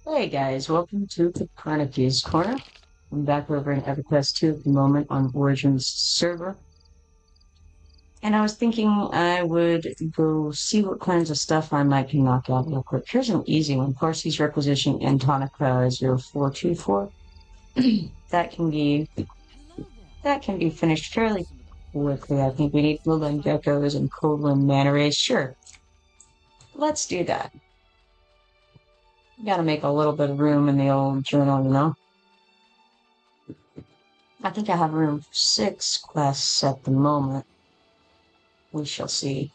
Hey guys, welcome to Kipoerneke Korner. I'm back over in EverQuest II at the moment on Origins server. And I was thinking I would go see what kinds of stuff I might can knock out real quick. Here's an easy one. Parses Requisition Antonica 0424. that can be that can be finished fairly quickly. I think we need Lowland Geckos and Coldland Manta Rays. Sure, let's do that. Gotta make a little bit of room in the old journal, you know? I think I have room for 6 quests at the moment. We shall see.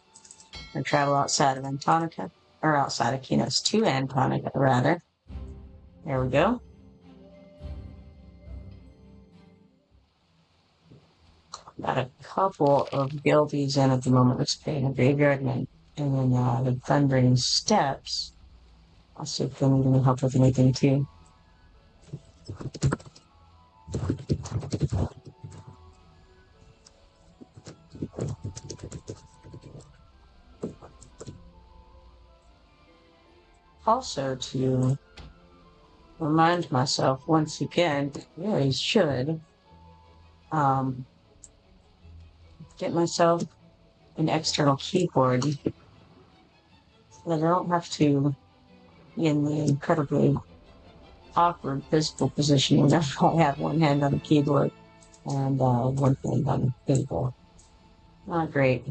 I travel outside of Antonica, or outside of Kinos to Antonica, rather. There we go. Got a couple of guildies in at the moment. Let's pay a graveyard and then the Thundering Steps. I'll see if they need any help with anything too. Also, to remind myself once again, I really should get myself an external keyboard so that I don't have to be in the incredibly awkward physical position whenever I have one hand on the keyboard and one hand on the keyboard. Not great.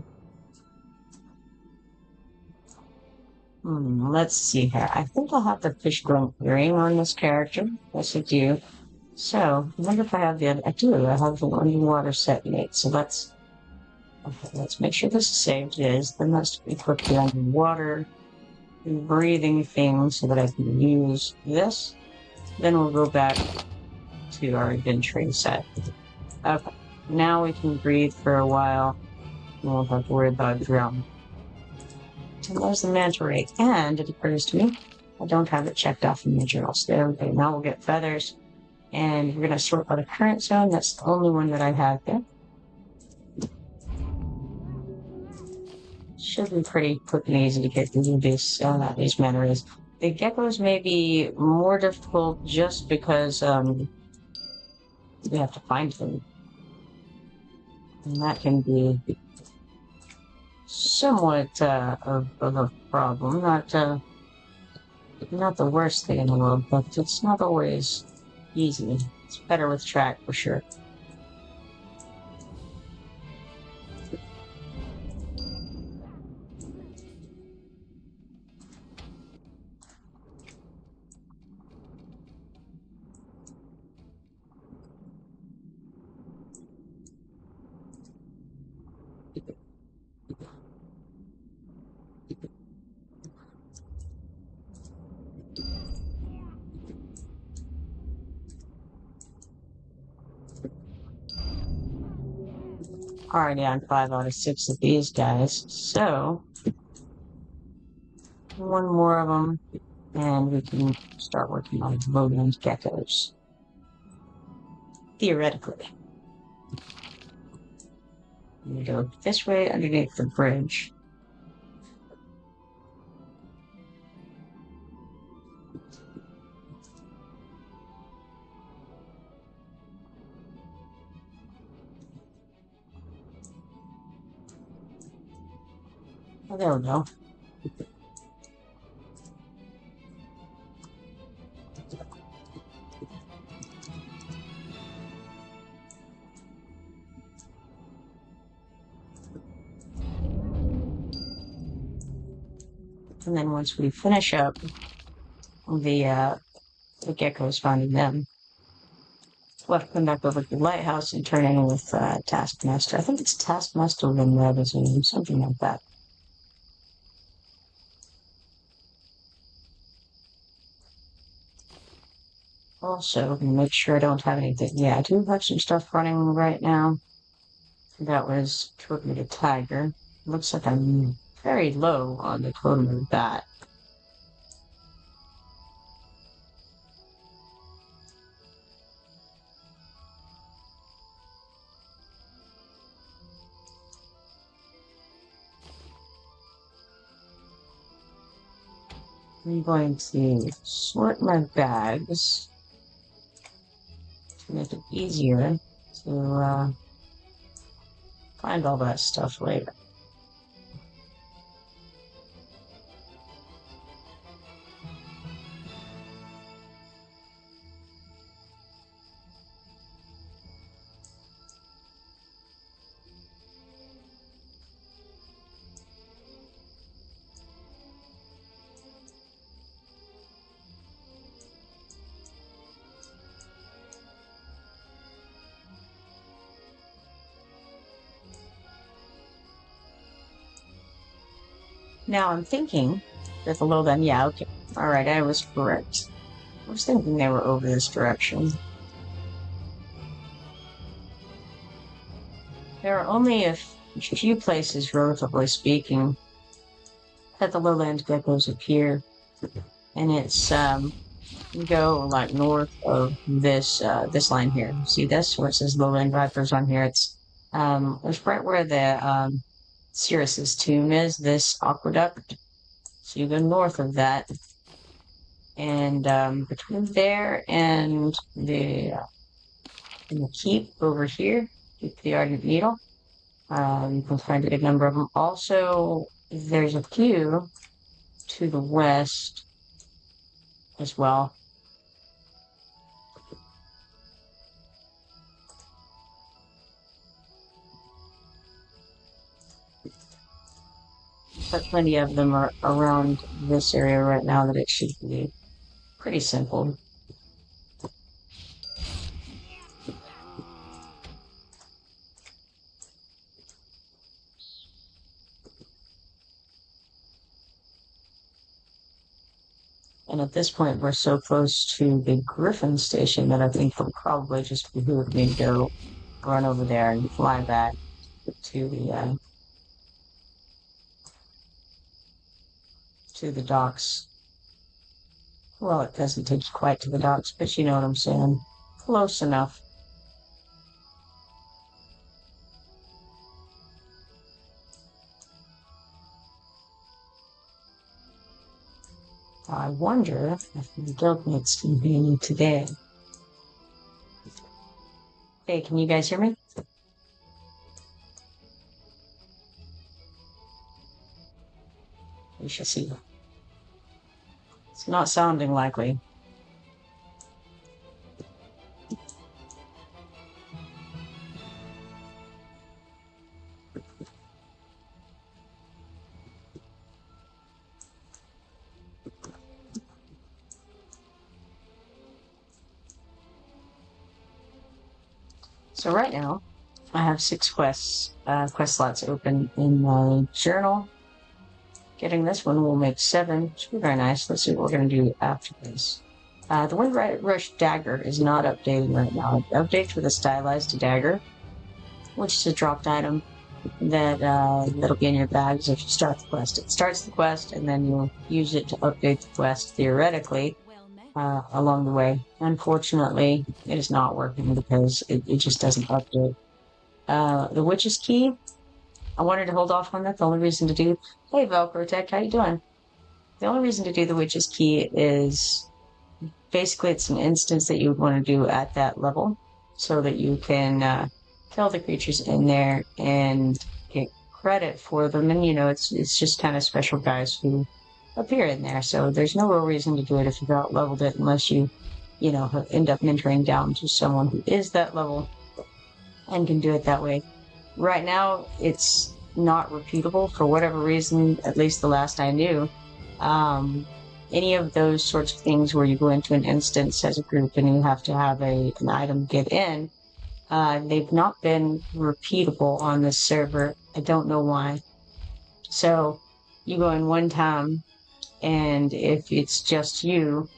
Let's see here. I think I'll have the fishbone earring on this character. Yes, I do. So, I wonder if I have the other. I do. I have the underwater set mate. So let's make sure this is saved. It is. Then let's equip the underwater breathing thing so that I can use this. Then we'll go back to our inventory set. Okay. Now we can breathe for a while. We won't have to worry about drowning. And there's the manta ray. And it occurs to me, I don't have it checked off in my journal. So there we go. Now we'll get feathers. And we're going to sort by the current zone. That's the only one that I have there. Should be pretty quick and easy to get through these manta rays. The geckos may be more difficult just because we have to find them. And that can be somewhat of a problem. Not the worst thing in the world, but it's not always easy. It's better with track for sure. Already on 5 out of 6 of these guys, so one more of them, and we can start working on Lowland geckos. Theoretically. We go this way underneath the bridge. Oh, there we go. And then once we finish up the geckos finding them, we'll have to come back over to the lighthouse and turn in with Taskmaster. I think it's Taskmaster when that is name, something like that. Also, make sure I don't have anything. Yeah, I do have some stuff running right now. That was Torpedo Tiger. Looks like I'm very low on the totem of that. I'm going to sort my bags to make it easier to find all that stuff later. Now I'm thinking that the lowland, yeah, okay. Alright, I was correct. I was thinking they were over this direction. There are only a few places, relatively speaking, that the lowland geckos appear. And it's, you go like north of this, this line here. See this, where it says lowland vipers on here? It's right where the, Sirius's tomb is, this aqueduct. So you go north of that, and between there and the keep over here, keep the Ardent Needle, you can find a good number of them. Also, there's a few to the west as well. But plenty of them are around this area right now that it should be pretty simple. And at this point, we're so close to the Griffin station that I think it'll probably just behoove me to go run over there and fly back to the docks. Well, it doesn't take you quite to the docks, but you know what I'm saying. Close enough. I wonder if my guildmates can hear me today. Hey, can you guys hear me? We shall see. It's not sounding likely. So right now, I have 6 quest slots open in my journal. Getting this one will make 7. Should be very nice. Let's see what we're going to do after this. The Wind Rush Dagger is not updating right now. It updates with a stylized dagger, which is a dropped item that that'll be in your bags if you start the quest. It starts the quest, and then you'll use it to update the quest theoretically along the way. Unfortunately, it is not working because it just doesn't update. The Witch's Key, I wanted to hold off on that. The only reason to do... Hey, Velcro Tech, how you doing? The only reason to do the Witch's Key is... Basically, it's an instance that you would want to do at that level so that you can kill the creatures in there and get credit for them. And, you know, it's just kind of special guys who appear in there. So there's no real reason to do it if you've out leveled it unless you know, end up mentoring down to someone who is that level and can do it that way. Right now, it's not repeatable for whatever reason, at least the last I knew. Any of those sorts of things where you go into an instance as a group and you have to have an item get in, they've not been repeatable on this server. I don't know why. So you go in one time, and if it's just you,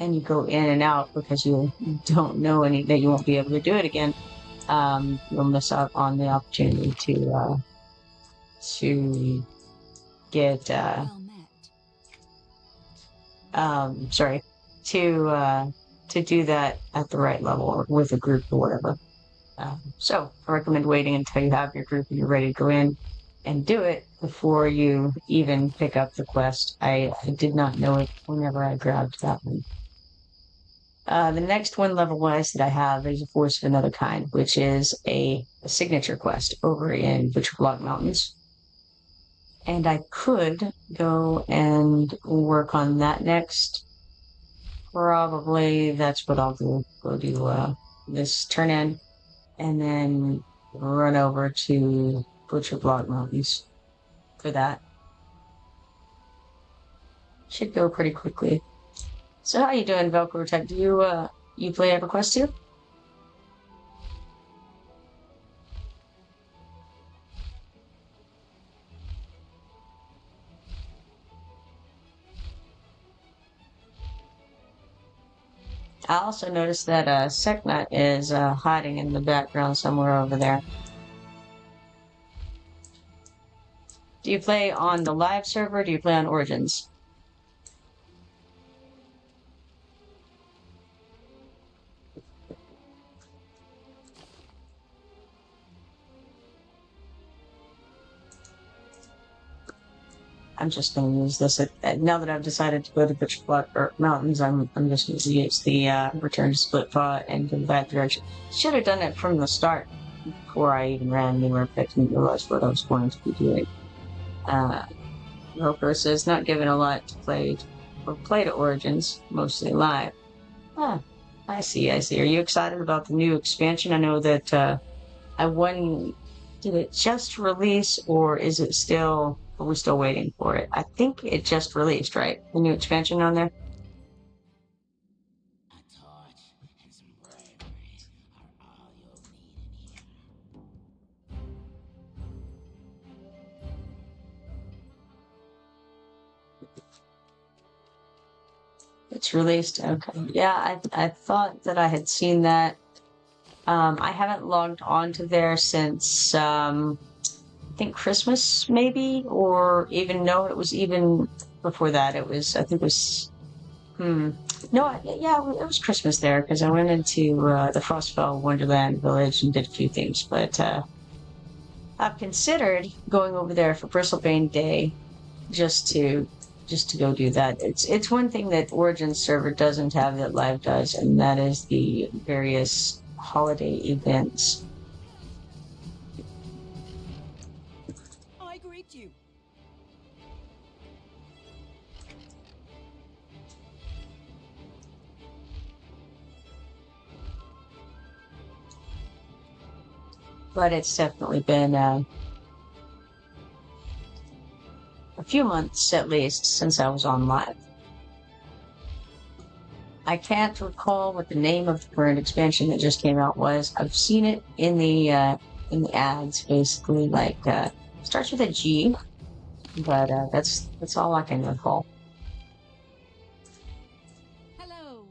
and you go in and out because you don't know that you won't be able to do it again, you'll miss out on the opportunity to get to do that at the right level or with a group or whatever. So I recommend waiting until you have your group and you're ready to go in. and do it before you even pick up the quest. I did not know it whenever I grabbed that one. The next one level-wise that I have is a Force of Another Kind, which is a signature quest over in Butcherblock Mountains. And I could go and work on that next. Probably that's what I'll do. Go do this turn in, and then run over to Butcherblock Mountains for that. Should go pretty quickly. So how you doing, Velcro Tech? Do you play EverQuest II? I also noticed that Seknut is hiding in the background somewhere over there. Do you play on the live server or do you play on Origins? I'm just going to use this. Now that I've decided to go to Butcherblock Mountains, I'm just going to use the return to split file and go that direction. Should have done it from the start before I even ran anywhere, but I didn't realize what I was going to be doing. Roper says, not given a lot to play to Origins, mostly live. Ah, I see. Are you excited about the new expansion? I know that did it just release, or is it still... Are we still waiting for it? I think it just released, right? The new expansion on there? It's released? Okay. Yeah, I thought that I had seen that. I haven't logged on to there since, I think Christmas, maybe? Or even, no, it was even before that. It was, I think it was, no, yeah, it was Christmas there, because I went into the Frostfell Wonderland Village and did a few things, but I've considered going over there for Bristlebane Day just to go do that. It's one thing that Origins server doesn't have that Live does, and that is the various holiday events. I greet you. But it's definitely been a few months at least since I was on live. I can't recall what the name of the current expansion that just came out was. I've seen it in the ads, basically, like starts with a G, but that's all I can recall. Hello.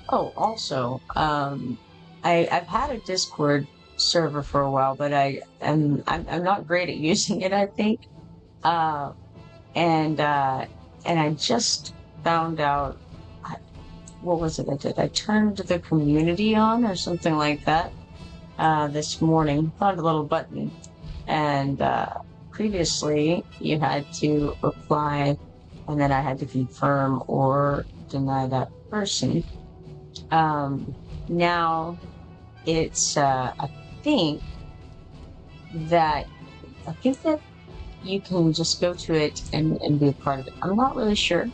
Oh, also, I've had a Discord server for a while, but I'm not great at using it, I think. And I just found out, what was it I did? I turned the community on or something like that this morning. Found a little button, and previously you had to reply, and then I had to confirm or deny that person. Now it's I think that you can just go to it and be a part of it. I'm not really sure.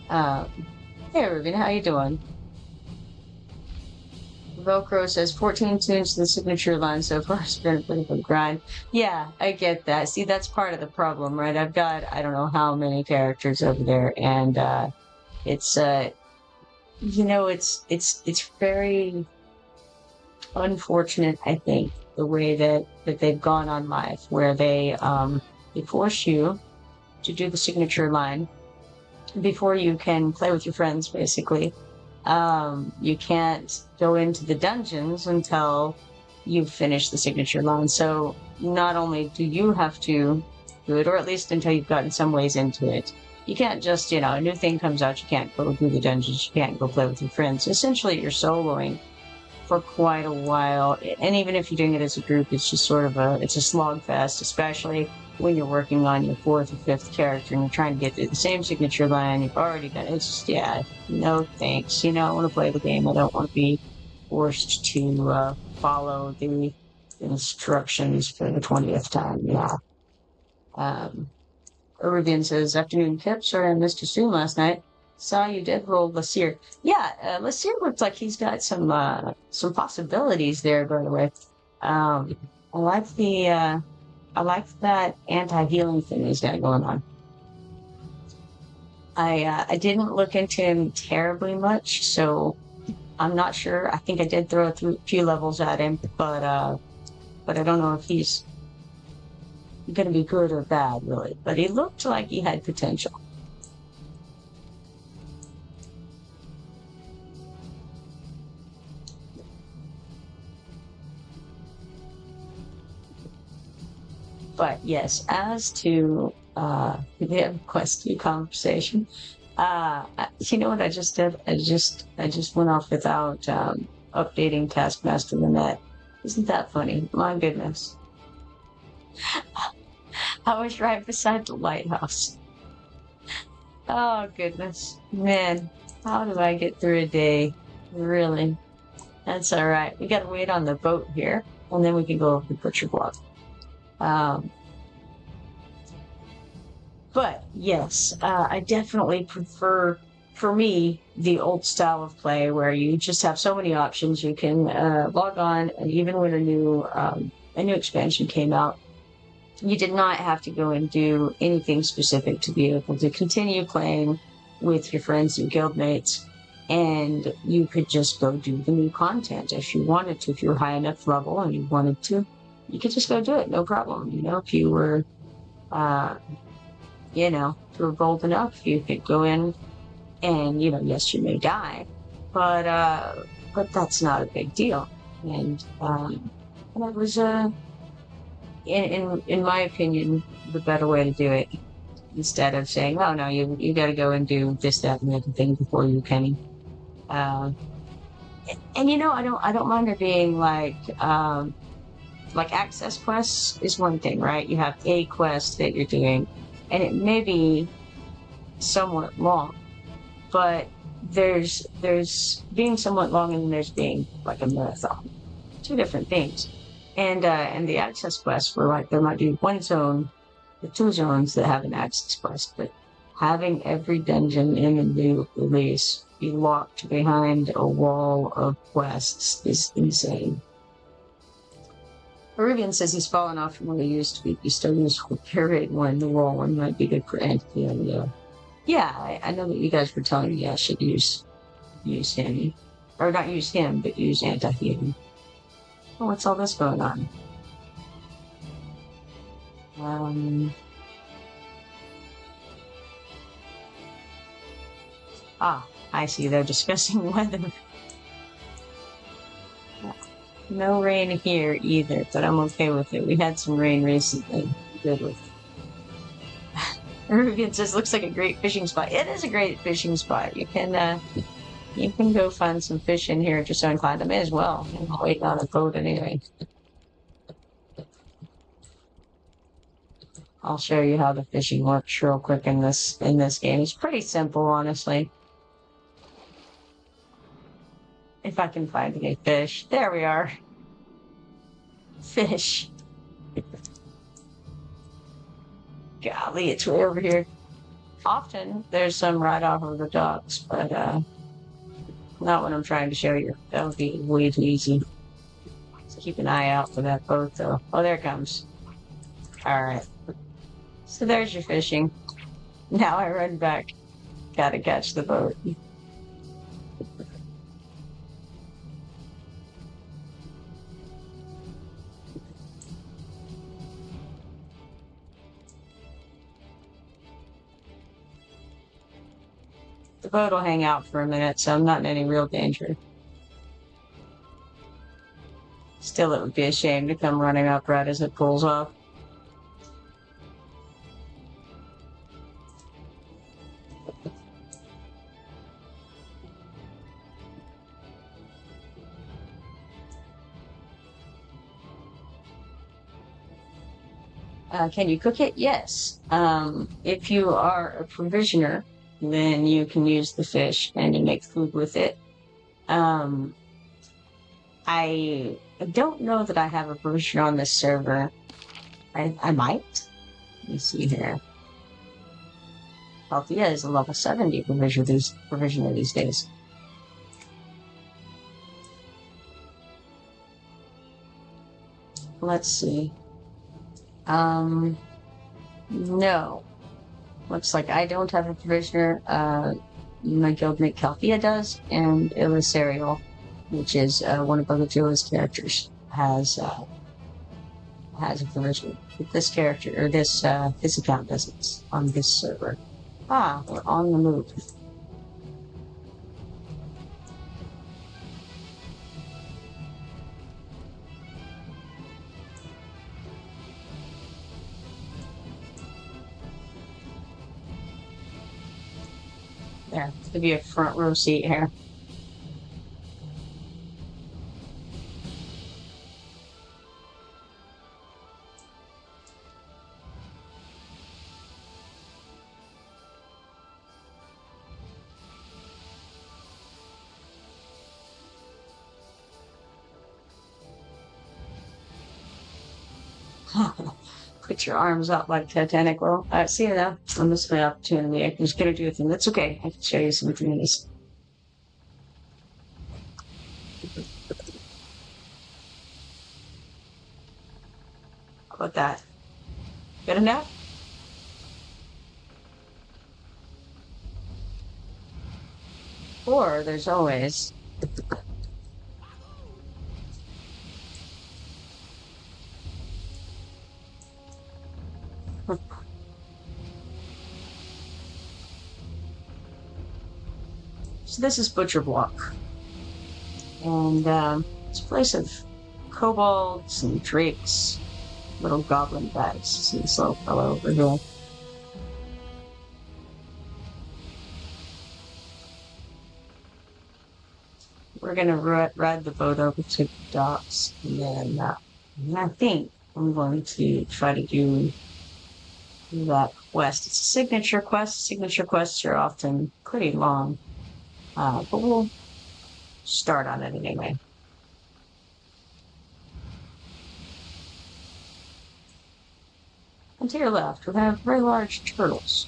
Hey Ruben, how you doing? Velcro says 14 tunes to the signature line so far. It's been a bit of a grind. Yeah, I get that. See, that's part of the problem, right? I've got I don't know how many characters over there, and it's it's very unfortunate, I think, the way that they've gone on live, where they force you to do the signature line before you can play with your friends, basically. You can't go into the dungeons until you've finished the signature line. So not only do you have to good, or at least until you've gotten some ways into it. You can't just, a new thing comes out, you can't go through the dungeons, you can't go play with your friends. Essentially, you're soloing for quite a while, and even if you're doing it as a group, it's just sort of it's a slog fest, especially when you're working on your 4th or 5th character and you're trying to get through the same signature line you've already done. It's just, no thanks. I want to play the game. I don't want to be forced to follow the instructions for the 20th time. Rubian says, afternoon Kip, sorry I missed your stream last night. Saw you did roll Lasir. Lasir looks like he's got some possibilities there, by the way. I like that anti-healing thing he's got going on. I didn't look into him terribly much, so I'm not sure. I think I did throw a few levels at him, but I don't know if he's going to be good or bad, really. But he looked like he had potential. But yes, as to the EverQuest II conversation, you know what I just did? I just went off without updating Taskmaster Lynette. Isn't that funny? My goodness. I was right beside the lighthouse. Oh goodness, man, how do I get through a day? Really? That's all right. We gotta wait on the boat here, and then we can go over the butcher block. But yes, I definitely prefer, for me, the old style of play where you just have so many options. You can log on, and even when a new expansion came out, you did not have to go and do anything specific to be able to continue playing with your friends and guildmates, and you could just go do the new content if you wanted to. If you were high enough level and you wanted to, you could just go do it, no problem. If you were, if you were bold enough, you could go in and, yes, you may die, but that's not a big deal. And it was, in my opinion, the better way to do it, instead of saying, oh no, you got to go and do this, that, and the other thing before you can. And I don't mind there being like access quests is one thing, right? You have a quest that you're doing, and it may be somewhat long, but there's being somewhat long and there's being like a marathon. Two different things. And the access quests were like, there might be one zone or two zones that have an access quest, but having every dungeon in the new release be locked behind a wall of quests is insane. Peruvian says he's fallen off from what he used to be. He still used Curate 1. The wall one might be good for anti. Yeah, I know that you guys were telling me I should use him. Or not use him, but use anti-healing. Oh, what's all this going on? I see. They're discussing weather. No rain here either, but I'm okay with it. We had some rain recently. Good with it. Ruben says, looks like a great fishing spot. It is a great fishing spot. You can go find some fish in here if you're so inclined. I may as well. I'm waiting on a boat anyway. I'll show you how the fishing works real quick in this game. It's pretty simple, honestly. If I can find any fish. There we are. Fish. Golly, it's way over here. Often, there's some right off of the docks, but not what I'm trying to show you. That would be way too easy. So keep an eye out for that boat, though. Oh, there it comes. Alright. So there's your fishing. Now I run back. Gotta catch the boat. The boat will hang out for a minute, so I'm not in any real danger. Still, it would be a shame to come running up right as it pulls off. Can you cook it? Yes. If you are a provisioner, then you can use the fish and you make food with it. I don't know that I have a provisioner on this server. I might. Let me see here. Althea is a level 70 provisioner these days. Let's see. No. Looks like I don't have a provisioner. My guildmate Calthea does, and Illusarial, which is one of Bogajila's characters, has a provisioner. But this character, or this account doesn't on this server. We're on the move. There, give you a front row seat here. Put your arms up like Titanic will. See you now. I missed my opportunity. I was going to do a thing. That's okay. I can show you some things. How about that? Good enough? Or there's always... So this is Butcher Block. And it's a place of kobolds and drakes, little goblin guys. See this little fellow over here. We're going to ride the boat over to the docks, and then I think I'm going to try to do that quest. It's a signature quest. Signature quests are often pretty long. But we'll start on it anyway. And to your left, we have very large turtles.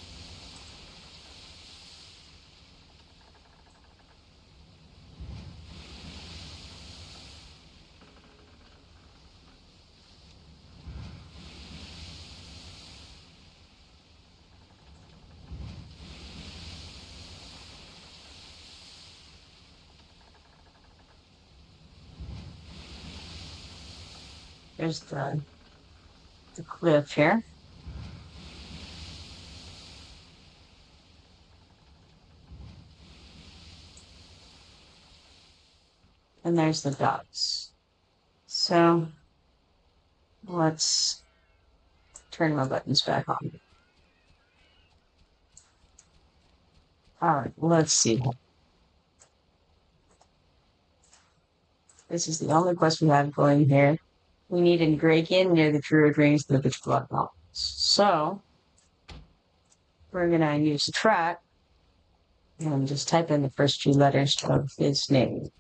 There's the cliff here. And there's the docks. So let's turn my buttons back on. Alright, let's see. This is the only quest we have going here. We need an Draken near the Druid Rings of the Bitch Blood Mountains. So we're gonna use the track and just type in the first few letters of his name.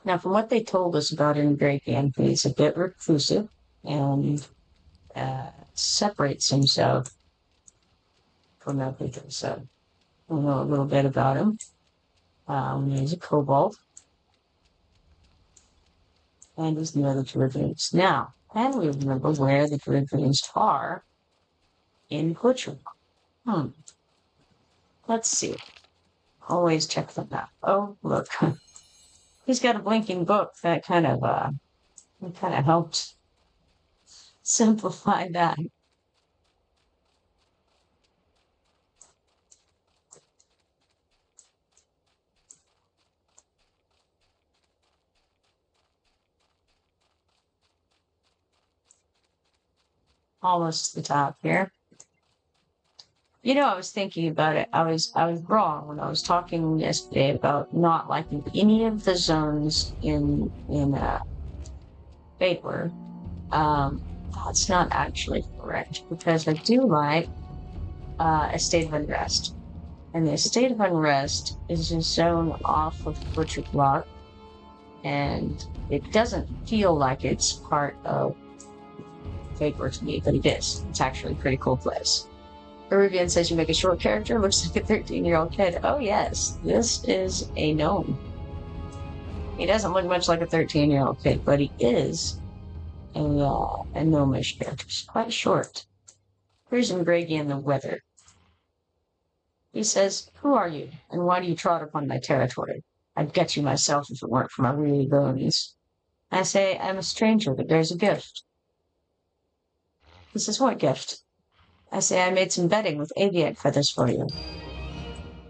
Now, from what they told us about Draken, he's a bit reclusive and separates himself from everything. So we'll know a little bit about him. He's a kobold. And he's near the Druid Rings. Now, can we remember where the Druid Rings are in Butcher? Let's see. Always check the map. Oh, look. He's got a blinking book that kind of helped simplify that. Almost to the top here. You know, I was thinking about it. I was wrong when I was talking yesterday about not liking any of the zones in Fadeward. that's not actually correct, because I do like a state of unrest. And the state of unrest is a zone off of Butcher Block, and it doesn't feel like it's part of Faydark to me, but it is. It's actually a pretty cool place. Peruvian says you make a short character, looks like a 13-year-old kid. Oh yes, this is a gnome. He doesn't look much like a 13-year-old kid, but he is a gnomish character. He's quite short. Here's Greggy in the weather. He says, "Who are you, and why do you trot upon my territory? I'd get you myself if it weren't for my weary bones." I say, "I'm a stranger that bears a gift." He says, "What gift?" I say, "I made some bedding with aviate feathers for you."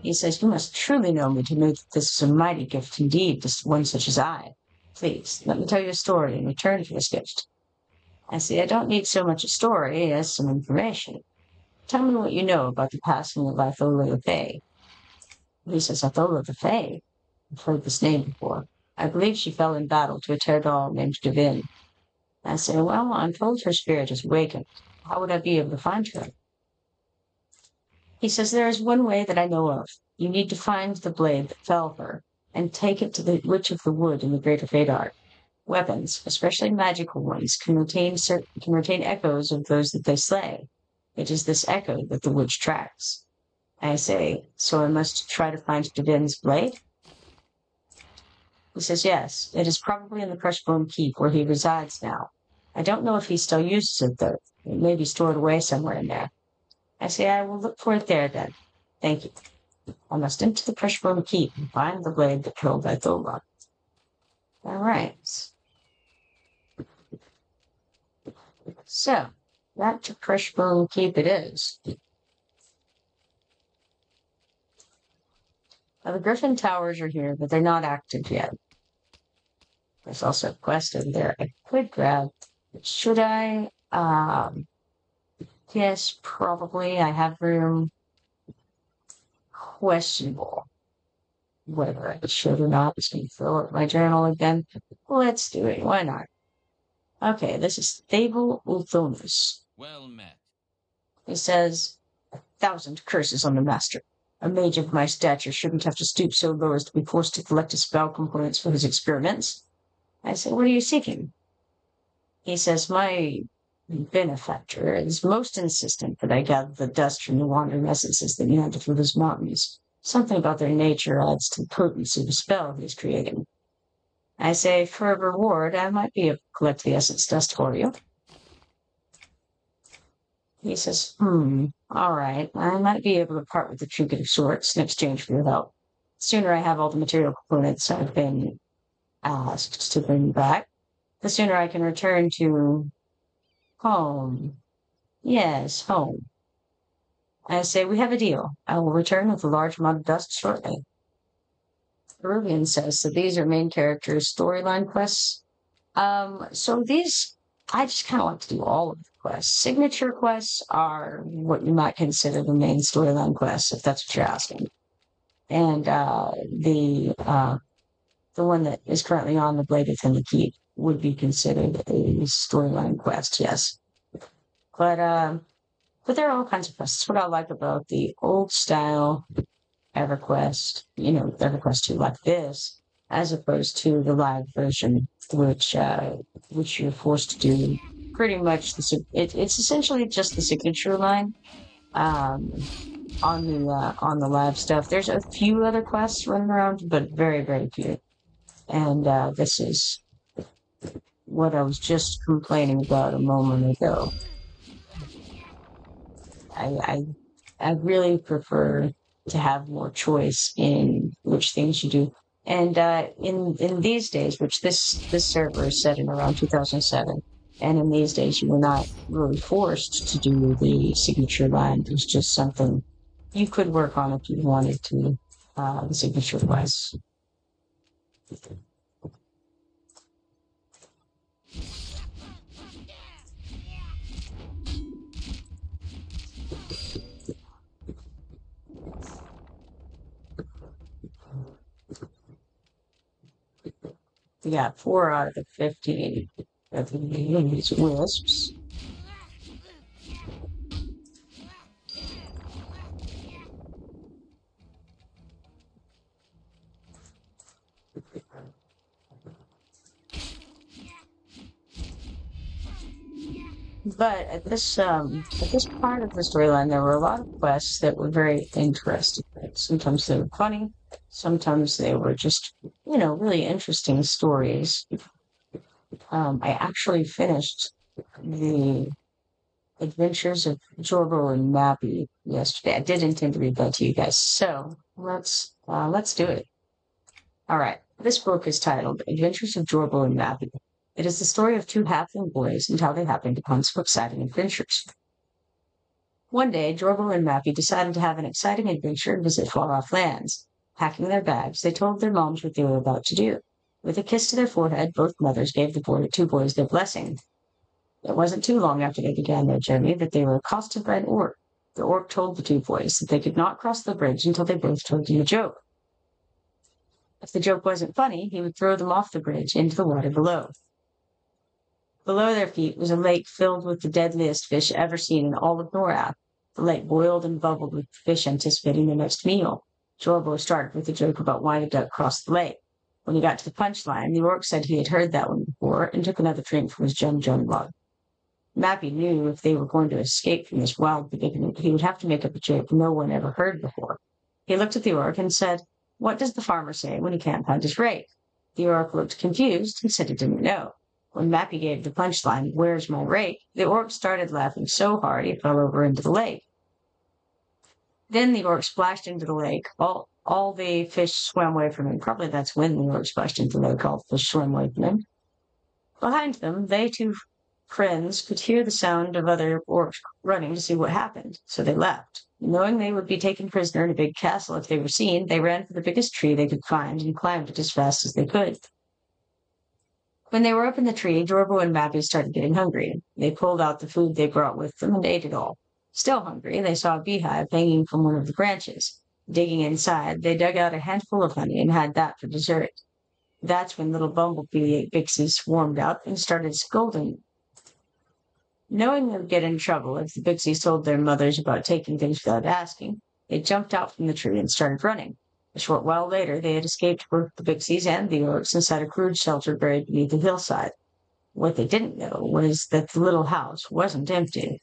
He says, "You must truly know me to know that this is a mighty gift indeed to one such as I. Please, let me tell you a story in return for this gift." I say, "I don't need so much a story as some information. Tell me what you know about the passing of Ithola the Fae." He says, "Ithola the Fae? I've heard this name before. I believe she fell in battle to a Terdal named Devin." I say, "Well, I'm told her spirit is wakened. How would I be able to find her?" He says, "There is one way that I know of. You need to find the blade that fell her and take it to the Witch of the Wood in the Greater Faydark. Weapons, especially magical ones, can retain echoes of those that they slay. It is this echo that the witch tracks." I say, "So I must try to find Devin's blade?" He says, "Yes, it is probably in the Crushbone keep where he resides now. I don't know if he still uses it, though. It may be stored away somewhere in there." I say, "I will look for it there, then. Thank you. I must into the Crushbone keep and find the blade that killed Ithola." All right. So, back to Crushbone keep it is. Now, the Griffin Towers are here, but they're not active yet. There's also a quest over there I could grab. Should I? Yes, probably. I have room. Questionable whether I should or not. Just going to fill up my journal again. Let's do it. Why not? Okay, this is Thable Ulthonus. Well met. He says, "1,000 curses on the master. A mage of my stature shouldn't have to stoop so low as to be forced to collect his spell components for his experiments." I say, "What are you seeking?" He says, "My benefactor is most insistent that I gather the dust from the wandering essences that yander through those mountains. Something about their nature adds to the potency of the spell he's creating." I say, "For a reward, I might be able to collect the essence dust for you." He says, "All right, I might be able to part with the trinket of sorts in exchange for your help. The sooner I have all the material components I've been asked to bring back, the sooner I can return to home. Yes, home." I say, "We have a deal. I will return with a large amount of dust shortly." Peruvian says, "So these are main characters' storyline quests." So these, I just kind of like to do all of the quests. Signature quests are what you might consider the main storyline quests, if that's what you're asking. And the one that is currently on the Blade Within the Keep would be considered a storyline quest, yes. But there are all kinds of quests. That's what I like about the old style EverQuest, EverQuest II like this, as opposed to the live version, which you're forced to do pretty much it's essentially just the signature line on the live stuff. There's a few other quests running around, but very, very few. And this is what I was just complaining about a moment ago. I really prefer to have more choice in which things you do. And in these days, which this server is set in around 2007, and in these days you were not really forced to do the signature line. It was just something you could work on if you wanted to, the signature quests. We got 4 out of the 15 of these wisps. But at this part of the storyline, there were a lot of quests that were very interesting. Sometimes they were funny, sometimes they were just, really interesting stories. I actually finished the Adventures of Jorbo and Mappy yesterday. I did intend to read that to you guys, so let's do it. All right. This book is titled Adventures of Jorbo and Mappy. It is the story of two halfling boys and how they happened upon some exciting adventures. One day, Jorbo and Mappy decided to have an exciting adventure and visit far-off lands. Packing their bags, they told their moms what they were about to do. With a kiss to their forehead, both mothers gave the two boys their blessing. It wasn't too long after they began their journey that they were accosted by an orc. The orc told the two boys that they could not cross the bridge until they both told him a joke. If the joke wasn't funny, he would throw them off the bridge into the water below. Below their feet was a lake filled with the deadliest fish ever seen in all of Norath. The lake boiled and bubbled with fish anticipating their next meal. Jorbo started with a joke about why the duck crossed the lake. When he got to the punchline, the orc said he had heard that one before and took another drink from his jum mug. Mappy knew if they were going to escape from this wild predicament, he would have to make up a joke no one ever heard before. He looked at the orc and said, "What does the farmer say when he can't find his rake?" The orc looked confused and said he didn't know. When Mappy gave the punchline, "Where's my rake?" the orc started laughing so hard he fell over into the lake. Then the orc splashed into the lake. All the fish swam away from him. Probably that's when the orc splashed into the lake. All the fish swam away from him. Behind them, they two friends could hear the sound of other orcs running to see what happened, so they left. Knowing they would be taken prisoner in a big castle if they were seen, they ran for the biggest tree they could find and climbed it as fast as they could. When they were up in the tree, Jorbo and Mappy started getting hungry. They pulled out the food they brought with them and ate it all. Still hungry, they saw a beehive hanging from one of the branches. Digging inside, they dug out a handful of honey and had that for dessert. That's when little bumblebee bixies swarmed up and started scolding. Knowing they would get in trouble if the bixies told their mothers about taking things without asking, they jumped out from the tree and started running. A short while later, they had escaped both the bixies and the orcs inside a crude shelter buried beneath the hillside. What they didn't know was that the little house wasn't empty.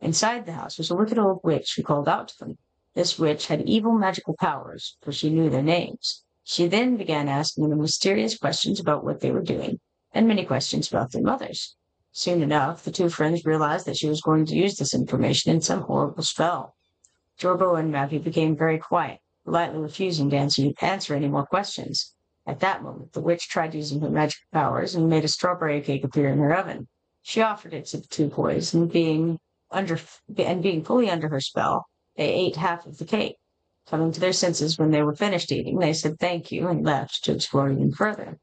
Inside the house was a wicked old witch who called out to them. This witch had evil magical powers, for she knew their names. She then began asking them mysterious questions about what they were doing, and many questions about their mothers. Soon enough, the two friends realized that she was going to use this information in some horrible spell. Jorbo and Mappy became very quiet, politely refusing to answer any more questions. At that moment, the witch tried using her magic powers and made a strawberry cake appear in her oven. She offered it to the two boys, and being fully under her spell, they ate half of the cake. Coming to their senses when they were finished eating, they said thank you and left to explore even further.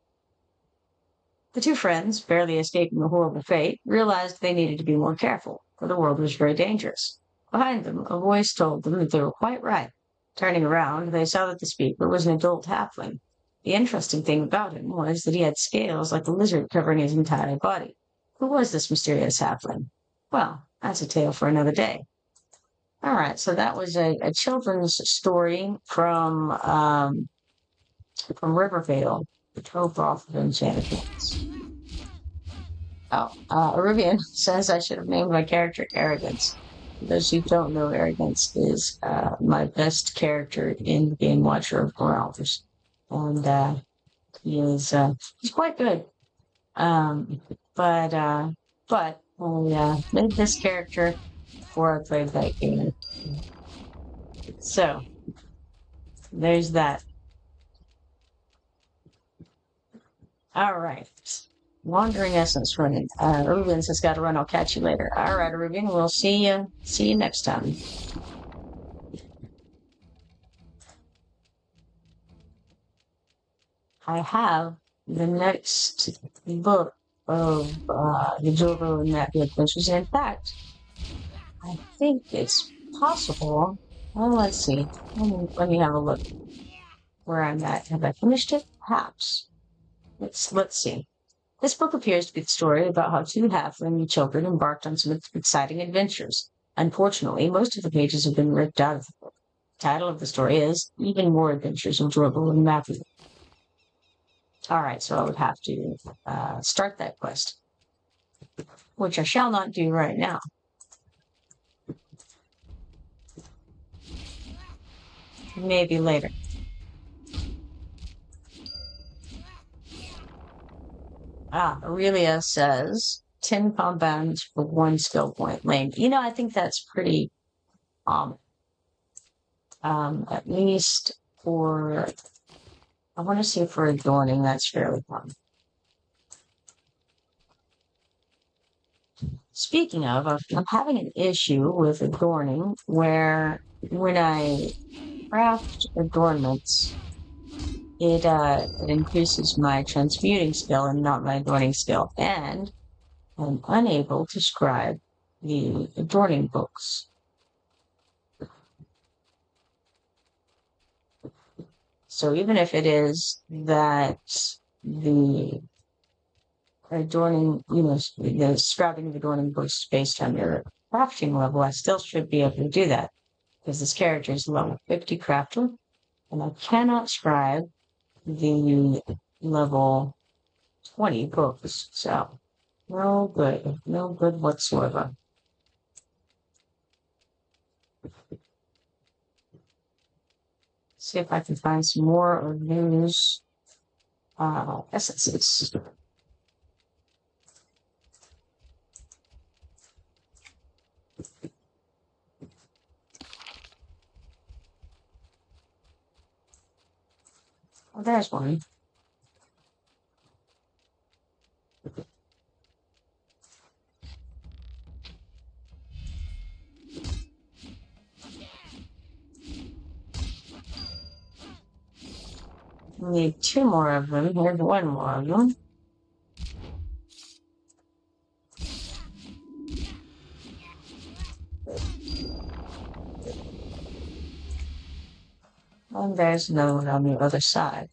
The two friends, barely escaping a horrible fate, realized they needed to be more careful, for the world was very dangerous. Behind them, a voice told them that they were quite right. Turning around, they saw that the speaker was an adult halfling. The interesting thing about him was that he had scales like a lizard covering his entire body. Who was this mysterious halfling? Well, that's a tale for another day. All right, so that was a children's story from Rivervale, the Trope off of Enchanted Lands. Oh, Arivian says I should have named my character Arrogance. For those who don't know, Arrogance is my best character in the game Watcher of Morales. And he's quite good. But I made this character before I played that game. So, there's that. Alright. Wandering Essence running. Rubens has got to run. I'll catch you later. Alright, Ruben, we'll see you next time. I have the next book of the Jorbo and Mappy Adventures. In fact, I think it's possible. Well, let's see. Let me have a look where I'm at. Have I finished it? Perhaps. Let's see. This book appears to be the story about how two halfling children embarked on some exciting adventures. Unfortunately, most of the pages have been ripped out of the book. The title of the story is Even More Adventures of Jorbo and Mappy. All right, so I would have to start that quest, which I shall not do right now. Maybe later. Aurelia says 10 compounds for 1 skill point lane. You know, I think that's pretty at least for, I want to say for adorning, that's fairly common. Speaking of, I'm having an issue with adorning where when I craft adornments, it increases my transmuting skill and not my adorning skill, and I'm unable to scribe the adorning books. So even if it is that the adorning, you know, the scribing of adorning books based on your crafting level, I still should be able to do that because this character is level 50 crafter, and I cannot scribe the level 20 books. So no good whatsoever. See if I can find some more of those essences. Oh, there's one. We need 2 more of them. Here's 1 more of them. And there's another one on the other side.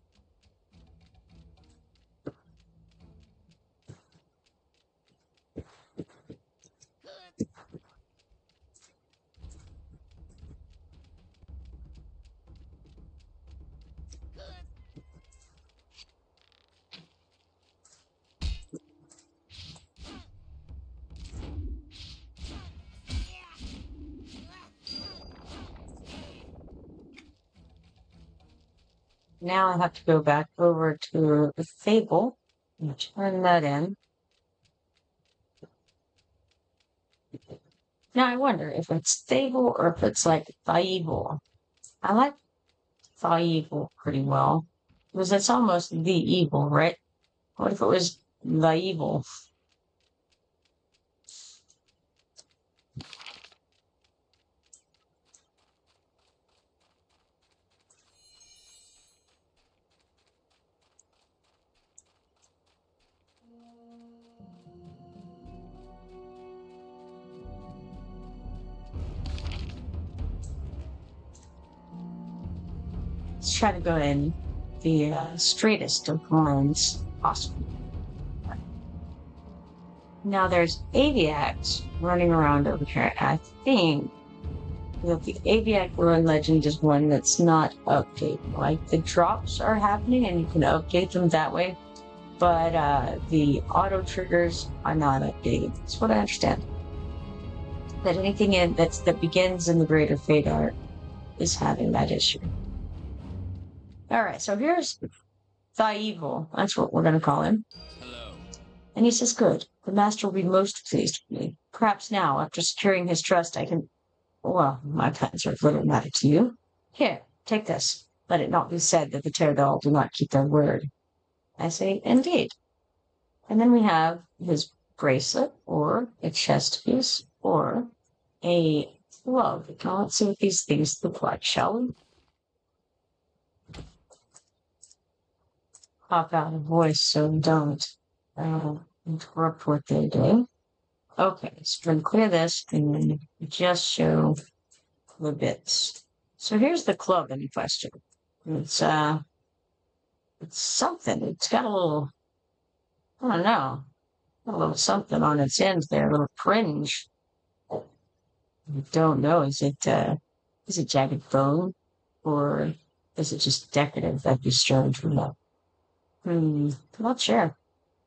Now I have to go back over to the Fable and turn that in. Now I wonder if it's Fable or if it's like Fable. I like Fable pretty well because it's almost the evil, right? What if it was the evil? Let's try to go in the straightest of lines possible. Now there's Aviax running around over here. I think that the Aviac Ruin Legend is one that's not updated. Like the drops are happening and you can update them that way, but the auto triggers are not updated. That's what I understand. That anything that begins in the Greater Faydark is having that issue. All right, so here's Thievel. That's what we're going to call him. Hello. And he says, good. The master will be most pleased with me. Perhaps now, after securing his trust, I can... Well, my plans are of little matter to you. Here, take this. Let it not be said that the Teradal do not keep their word. I say, indeed. And then we have his bracelet, or a chest piece, or a glove. Now let's see what these things look like, shall we? Pop out a voice so don't interrupt what they do. Okay, so we're going to clear this and then just show the bits. So here's the club in question. It's something. It's got a little, I don't know, a little something on its end there, a little fringe. I don't know. Is it jagged bone, or is it just decorative? That'd be strange to know. Not sure.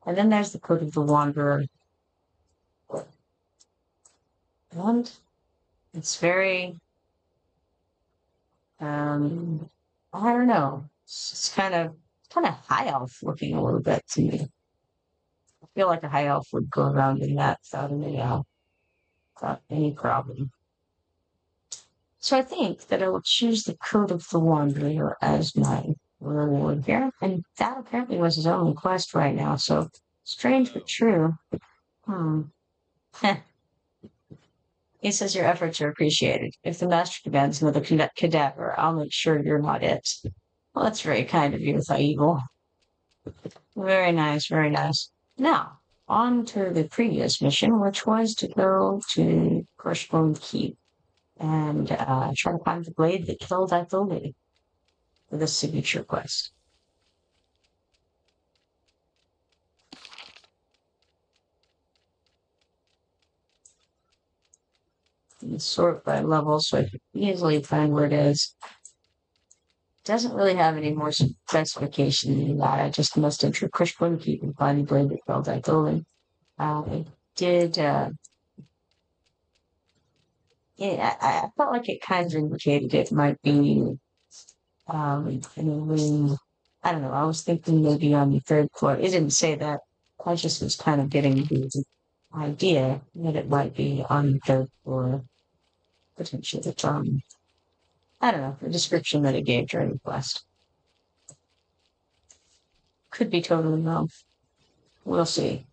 And then there's the Code of the Wanderer. And it's very, I don't know. It's kind of high elf looking a little bit to me. I feel like a high elf would go around in that without any problem. So I think that I will choose the Code of the Wanderer as my reward here. And that apparently was his only quest right now. So strange but true. He says your efforts are appreciated. If the master demands another cadaver, I'll make sure you're not it. Well, that's very kind of you, Evil. Very nice, very nice. Now, on to the previous mission, which was to go to Crushbone Keep and try to find the blade that killed Ithilde for the signature quest. And sort by level, so I can easily find where it is. Doesn't really have any more specification than that. I just must enter Crushbone Keep and find the blade that killed Ithilde. I did. Yeah, I felt like it kind of indicated it might be I don't know. I was thinking maybe on the third floor. It didn't say that. I just was kind of getting the idea that it might be on the third floor, potentially from, I don't know, the description that it gave during the quest. Could be totally wrong. We'll see.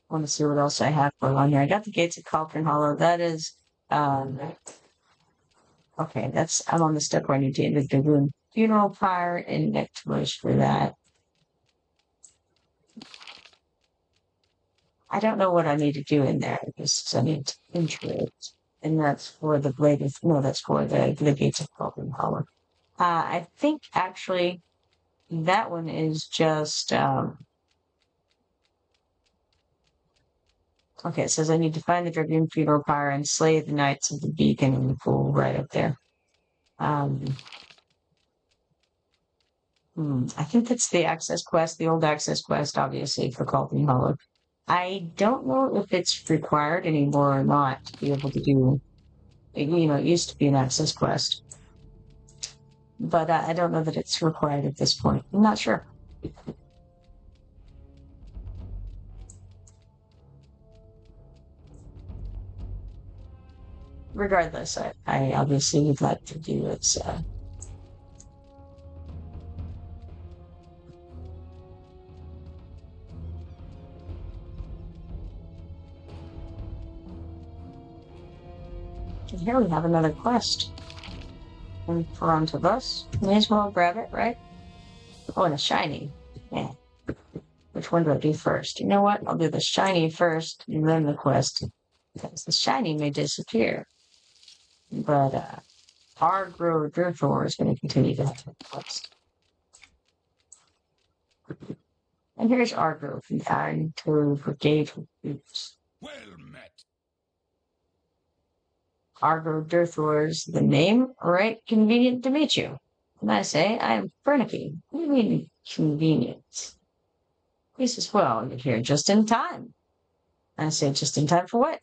I want to see what else I have going on here. I got the Gates of Cauldron Hollow. That is, okay, I'm on the step where I need to enter the Dragoon Funeral Pyre and Nectarbush for that. I don't know what I need to do in there because I need to enter it. And that's for the Blade of, no, that's for the Gates of Cauldron Hollow. I think actually that one is just, okay, it says I need to find the Dragoon Funeral Pyre and slay the Knights of the Beacon in the pool right up there. I think that's the access quest, the old access quest, obviously, for Cauldron Hollow. I don't know if it's required anymore or not to be able to do, it used to be an access quest. But I don't know that it's required at this point. I'm not sure. Regardless, I obviously would like to do it, so. And here we have another quest. And for onto us, may as well grab it, right? Oh, and a shiny. Yeah. Which one do I do first? You know what? I'll do the shiny first, and then the quest. Because the shiny may disappear. But, Argro Durthor is going to continue to have the quest. And here's Argro from the Iron Toe Brigade Recruits. Well met. Argro Durthor's the name, right? Convenient to meet you. And I say, I am Kipoerneke. What do you mean, convenient? He says, well, you're here just in time. I say, just in time for what?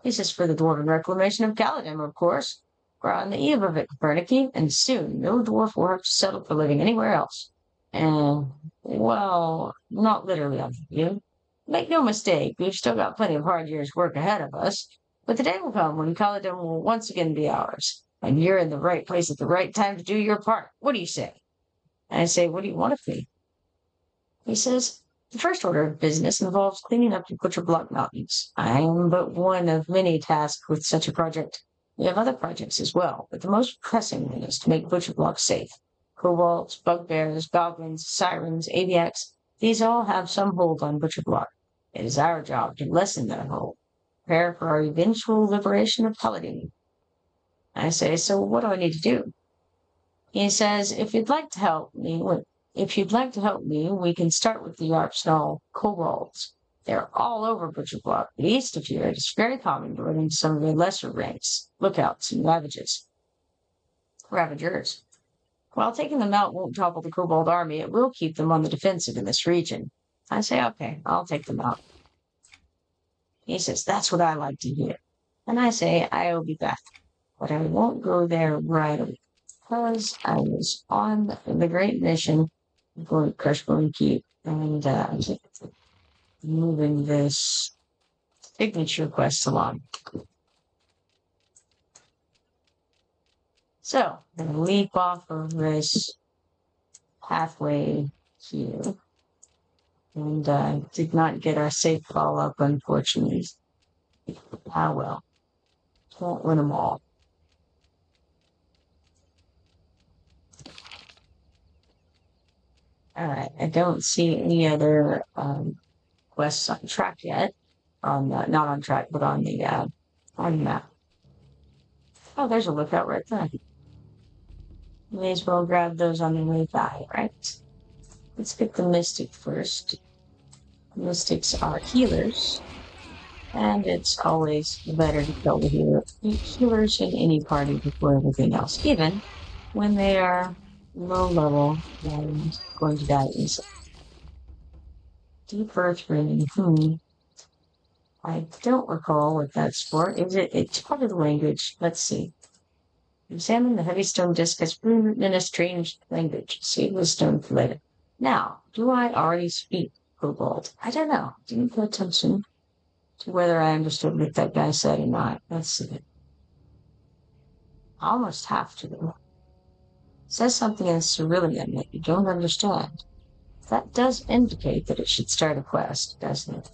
He says, for the Dwarven Reclamation of Caledon, of course. We're on the eve of it, Kipoerneke, and soon no dwarf will have to settle for living anywhere else. And, well, not literally, I'm you. Make no mistake, we've still got plenty of hard years' work ahead of us. But the day will come when Caledon will once again be ours. And you're in the right place at the right time to do your part. What do you say? And I say, what do you want of me? He says, the first order of business involves cleaning up the Butcher Block Mountains. I am but one of many tasked with such a project. We have other projects as well, but the most pressing one is to make Butcher Block safe. Kobolds, bugbears, goblins, sirens, aviacs, these all have some hold on Butcher Block. It is our job to lessen that hold. Prepare for our eventual liberation of Paladin. I say, so what do I need to do? He says, if you'd like to help me, we can start with the arsenal kobolds. They're all over Butcher Block, but east of here, it is very common to run into some of the lesser ranks, lookouts, and ravagers. While taking them out won't topple the kobold army, it will keep them on the defensive in this region. I say, okay, I'll take them out. He says, that's what I like to hear. And I say, I'll be back. But I won't go there right away, because I was on the great mission going to Crushbone Keep and moving this signature quest along. So, I'm going to leap off of this pathway here. And did not get our safe fall up, unfortunately. Ah, well. Can't win them all. Alright, I don't see any other quests on track yet. Not on track, but on the map. Oh, there's a lookout right there. May as well grab those on the way by, right? Let's get the Mystic first. Mystics are healers. And it's always better to kill the healers in any party before everything else, even when they are low level and going to die easily. Deep Earth Ring. I don't recall what that's for. It's part of the language. Let's see. Examine the heavy stone disc as written in a strange language. See the stone for later. Now, do I already speak Kobold? I don't know. Didn't pay attention to whether I understood what that guy said or not. Let's see. I almost have to. It says something in Cerulean that you don't understand. That does indicate that it should start a quest, doesn't it?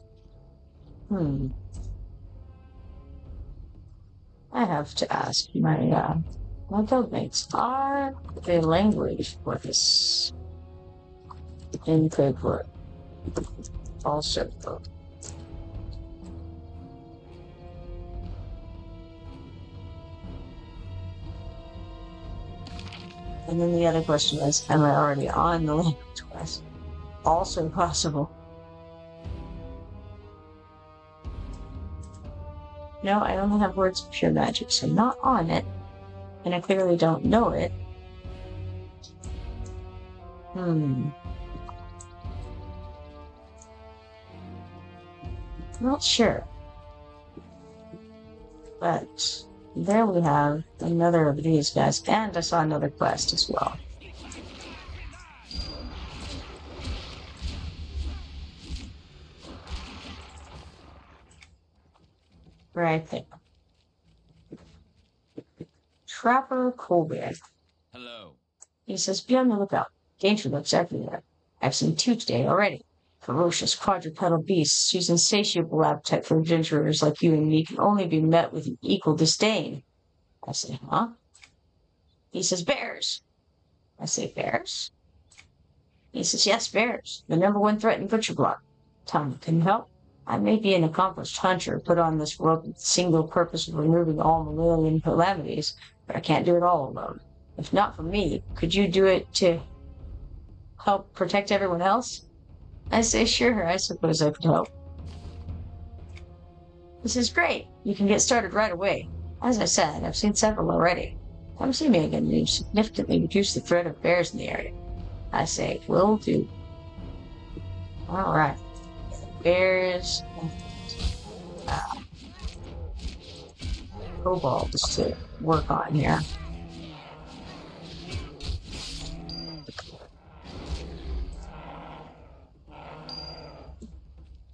I have to ask my guildmates, are the language for this in code word also good? And then the other question is, am I already on the language quest? Also possible. No, I only have words of pure magic, so not on it. And I clearly don't know it. Not sure. But there we have another of these guys, and I saw another quest as well. Right there. Trapper Colbert. Hello. He says, be on the lookout. Danger looks everywhere. I've seen two today already. Ferocious quadrupedal beasts whose insatiable appetite for adventurers like you and me can only be met with equal disdain. I say, huh? He says, bears. I say, bears? He says, yes, bears. The number one threat in Butcher Block. Tell me, can you help? I may be an accomplished hunter put on this world with the single purpose of removing all mammalian calamities, but I can't do it all alone. If not for me, could you do it to help protect everyone else? I say, sure, I suppose I could help. This is great. You can get started right away. As I said, I've seen several already. Come see me again, and you significantly reduce the threat of bears in the area. I say, will do. All right. Bears and kobolds to work on here.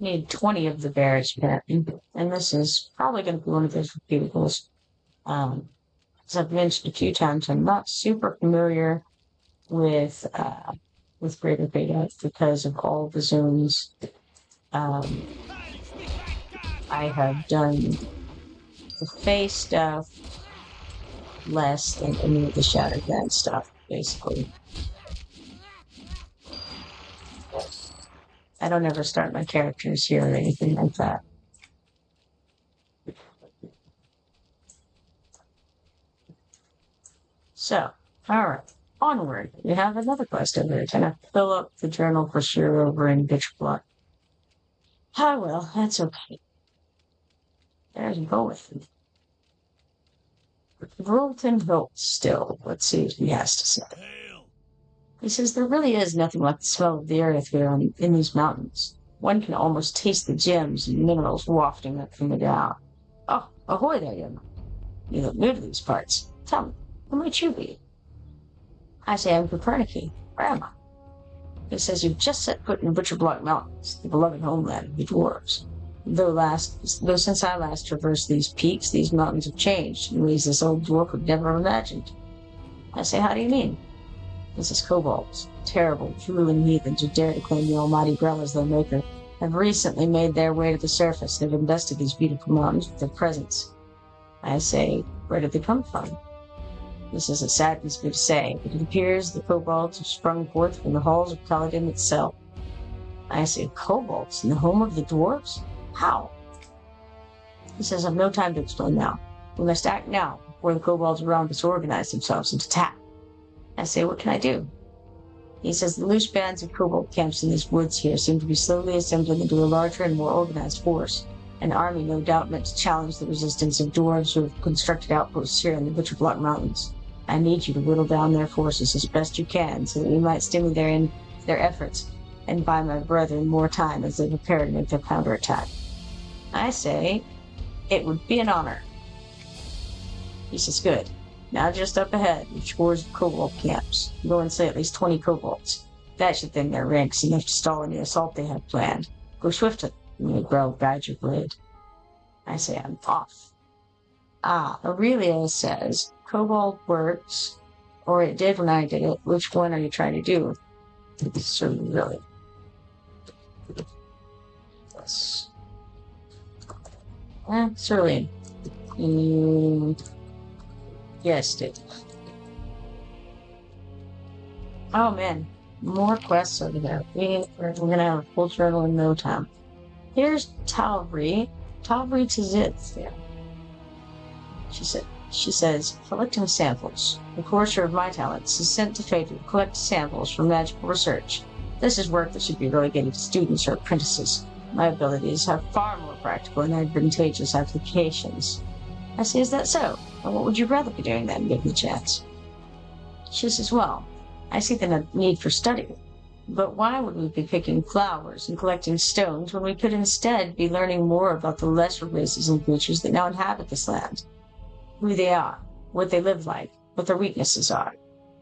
Need 20 of the bears, and this is probably going to be one of those repeatables. As I've mentioned a few times, I'm not super familiar with Greater Faydark because of all the zones. I have done the Fey stuff less than any of the Shadowland stuff, basically. I don't ever start my characters here or anything like that. So, alright. onward. We have another quest over here. Can I fill up the journal for sure over in Bitchblock? Oh, well, that's okay. There's both. Rolton Hilt still. Let's see what he has to say. He says there really is nothing like the smell of the earth here in these mountains. One can almost taste the gems and minerals wafting up from the ground. Oh, ahoy there, young man. You look new to these parts. Tell me, who might you be? I say I'm Kipoerneke. Where am I? He says you've just set foot in the Butcherblock Mountains, the beloved homeland of the dwarves. Though since I last traversed these peaks, these mountains have changed in ways this old dwarf would never have imagined. I say, how do you mean? He says kobolds, terrible, drooling heathens who dare to claim the almighty Grell as their maker, have recently made their way to the surface and have invested these beautiful mountains with their presence. I say, where did they come from? This is a sadness me to say, but it appears the kobolds have sprung forth from the halls of Kaladin itself. I say, kobolds in the home of the dwarves? How? He says, I've no time to explain now. We must act now, before the kobolds around us organize themselves and attack. I say, what can I do? He says, the loose bands of kobold camps in these woods here seem to be slowly assembling into a larger and more organized force. An army no doubt meant to challenge the resistance of dwarves who have constructed outposts here in the Butcherblock Mountains. I need you to whittle down their forces as best you can, so that we might stimulate their efforts and buy my brethren more time as they prepare to make their counterattack. I say, it would be an honor. He says, good. Now just up ahead, with scores of kobold camps. Go and say at least 20 kobolds. That should thin their ranks enough to stall any assault they have planned. Go swiftly, and may Grell guide your blade. I say, I'm off. Aurelia says, kobold works, or it did when I did it. Which one are you trying to do? So really. Yes. Cerulean. You guessed it. Oh man, more quests over there. We're gonna have a full journal in no time. Here's Talbri. Talbri Tzitz there. She says, collecting samples. The courser of my talents is sent to Faydark to collect samples for magical research. This is work that should be relegated to students or apprentices. My abilities have far more practical and advantageous applications. I say, is that so? Or what would you rather be doing then, given the chance? She says, well, I see the need for study. But why would we be picking flowers and collecting stones when we could instead be learning more about the lesser races and creatures that now inhabit this land? Who they are, what they live like, what their weaknesses are.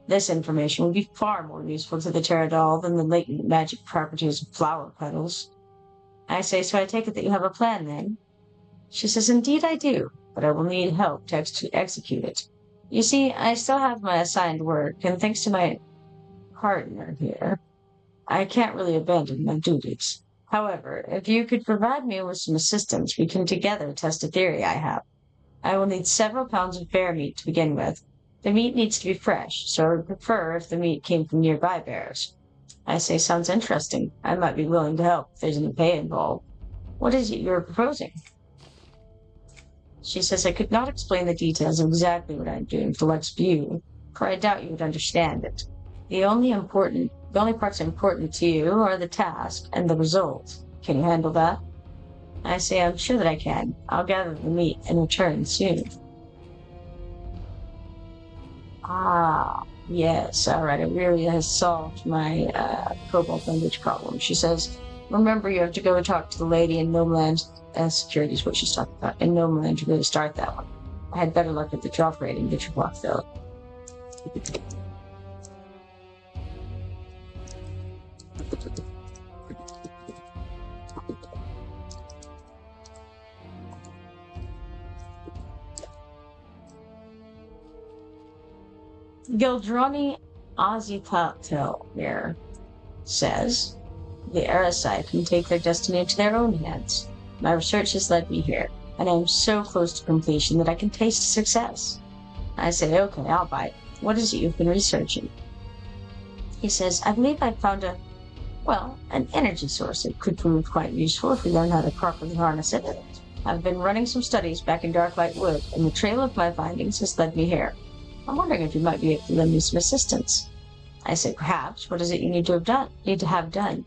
This information would be far more useful to the Pterodal than the latent magic properties of flower petals. I say, so I take it that you have a plan then? She says, indeed I do, but I will need help to execute it. You see, I still have my assigned work, and thanks to my partner here, I can't really abandon my duties. However, if you could provide me with some assistance, we can together test a theory I have. I will need several pounds of bear meat to begin with. The meat needs to be fresh, so I would prefer if the meat came from nearby bears. I say, sounds interesting. I might be willing to help if there's any pay involved. What is it you're proposing? She says, I could not explain the details of exactly what I'm doing to Lex View, for I doubt you would understand it. The only parts important to you are the task and the result. Can you handle that? I say, I'm sure that I can. I'll gather the meat and return soon. Yes, alright, Aurelia has solved my kobold language problem. She says, remember you have to go talk to the lady in Gnomeland. Security is what she's talking about. In Gnomeland, to really start that one. I had better luck with the drop rating, get your block though. Gildrani Azitatel here says, the Arasai can take their destiny into their own hands. My research has led me here, and I am so close to completion that I can taste success. I say, okay, I'll bite. What is it you've been researching? He says, I believe I found an energy source that could prove quite useful if we learn how to properly harness it. I've been running some studies back in Darklight Wood, and the trail of my findings has led me here. I'm wondering if you might be able to lend me some assistance. I say, perhaps. What is it you need to have done?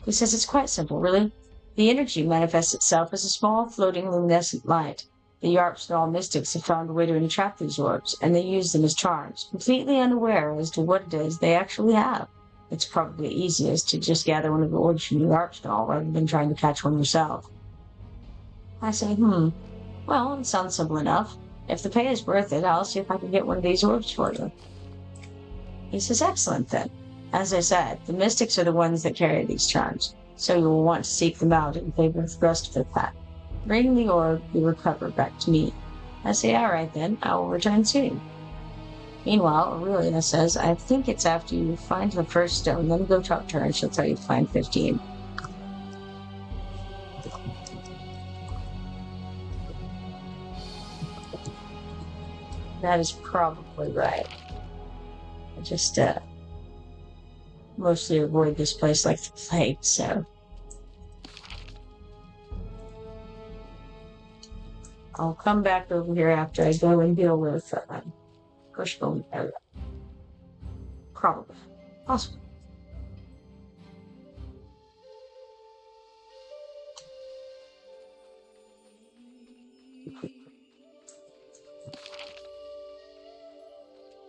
He says, it's quite simple, really. The energy manifests itself as a small, floating, luminescent light. The Yarps and all mystics have found a way to entrap these orbs, and they use them as charms, completely unaware as to what it is they actually have. It's probably easiest to just gather one of the orbs from the Yarps doll rather than trying to catch one yourself. I say, well, it sounds simple enough. If the pay is worth it, I'll see if I can get one of these orbs for you. He says, excellent then. As I said, the mystics are the ones that carry these charms, so you will want to seek them out in favor of the rest of the pack. Bring the orb you recover back to me. I say, all right then, I will return soon. Meanwhile, Aurelia says, I think it's after you find the first stone, then go talk to her and she'll tell you to find 15. That is probably right. I just, mostly avoid this place like the plague, so. I'll come back over here after I go and deal with Crushbone area. Probably. Possible.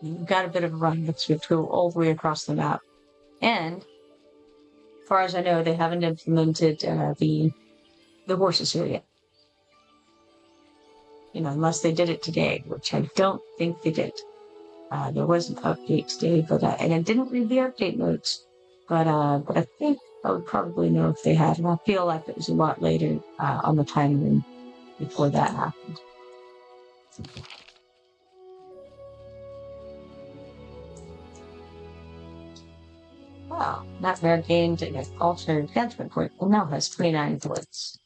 You've got a bit of a run. Let's go all the way across the map. And, as far as I know, they haven't implemented the horses here yet. Unless they did it today, which I don't think they did. There was an update today, but and I didn't read the update notes. But I think I would probably know if they had. And I feel like it was a lot later on the timeline before that happened. Wow, Nightmare gained an alternate advancement point and now has 29 points.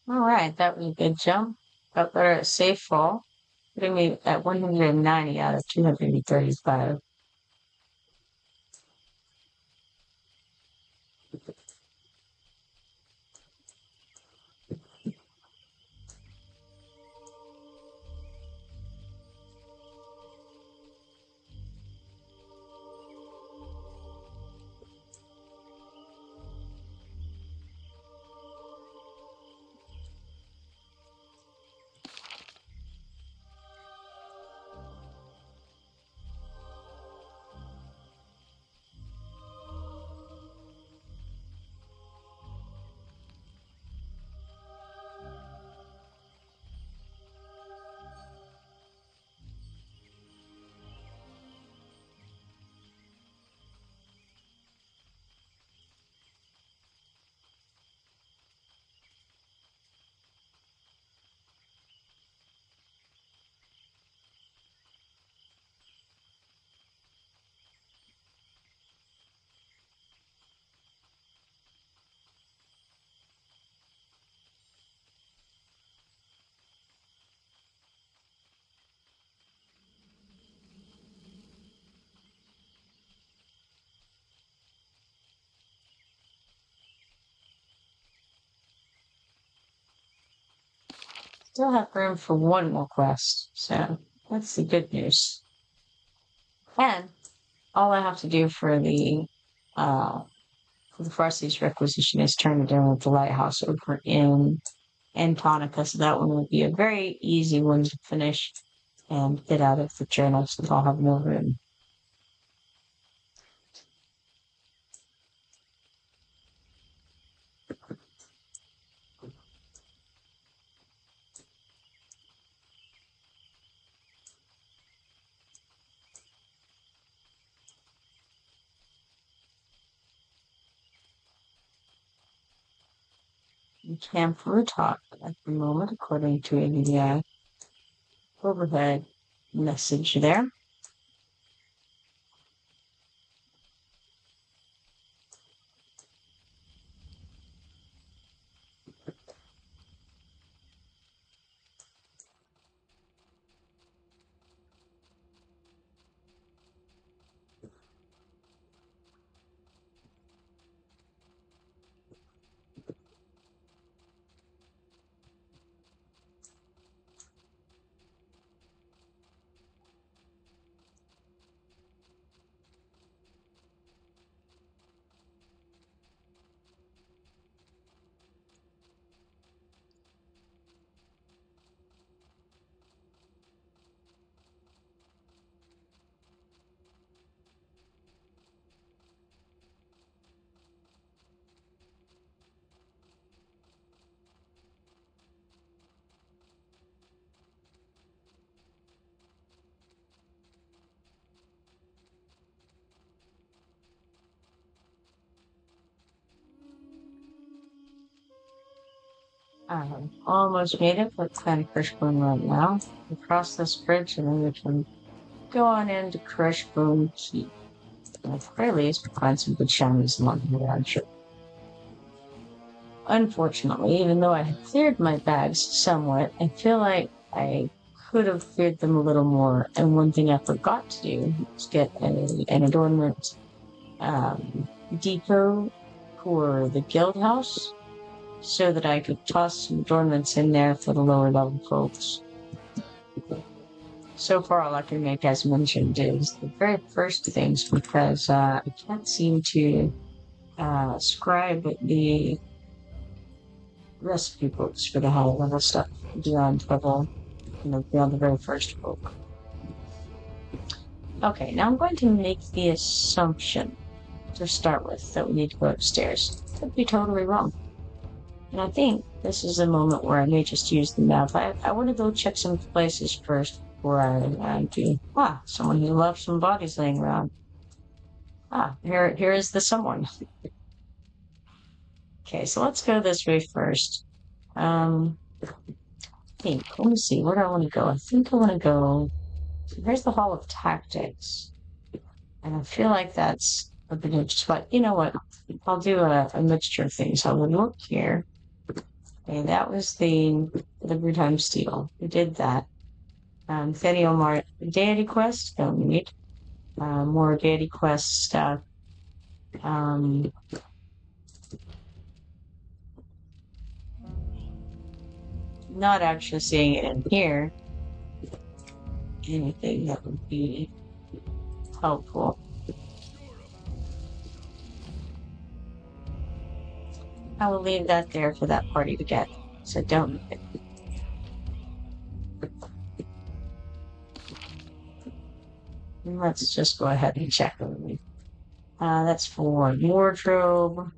All right, that was a good jump. Got better at safe fall, putting me at 190 out of 235. Still have room for one more quest, so that's the good news. And all I have to do for the Farsi's requisition is turn it in with the lighthouse over in Antonica, so that one will be a very easy one to finish and get out of the journal, so I'll have more room. Camp Rooftop at the moment, according to the overhead message there. Almost made it. Let's find Crushbone right now. We cross this bridge and then we can go on into Crushbone Keep. At the very least, we'll find some good shinies along the way, I'm sure. Unfortunately, even though I had cleared my bags somewhat, I feel like I could have cleared them a little more. And one thing I forgot to do was get an adornment depot for the guild house so that I could toss some adornments in there for the lower level folks. So far, all I can make, as mentioned, is the very first things because I can't seem to scribe the recipe books for the high level stuff beyond level, beyond the very first book. Okay, now I'm going to make the assumption to start with that we need to go upstairs. Could be totally wrong. And I think this is a moment where I may just use the map. I want to go check some places first before I do. Someone who loves some bodies laying around. Here is the someone. Okay, so let's go this way first. Let me see, where do I want to go? I think I want to go. Here's the Hall of Tactics. And I feel like that's a good interest, but you know what? I'll do a mixture of things. I would look here. Okay, that was the Time Steel. We did that. Theniomar Deity Quest, don't need. More Deity Quest stuff. Not actually seeing it in here. Anything that would be helpful. I will leave that there for that party to get, so don't. Let's just go ahead and check them. That's for wardrobe.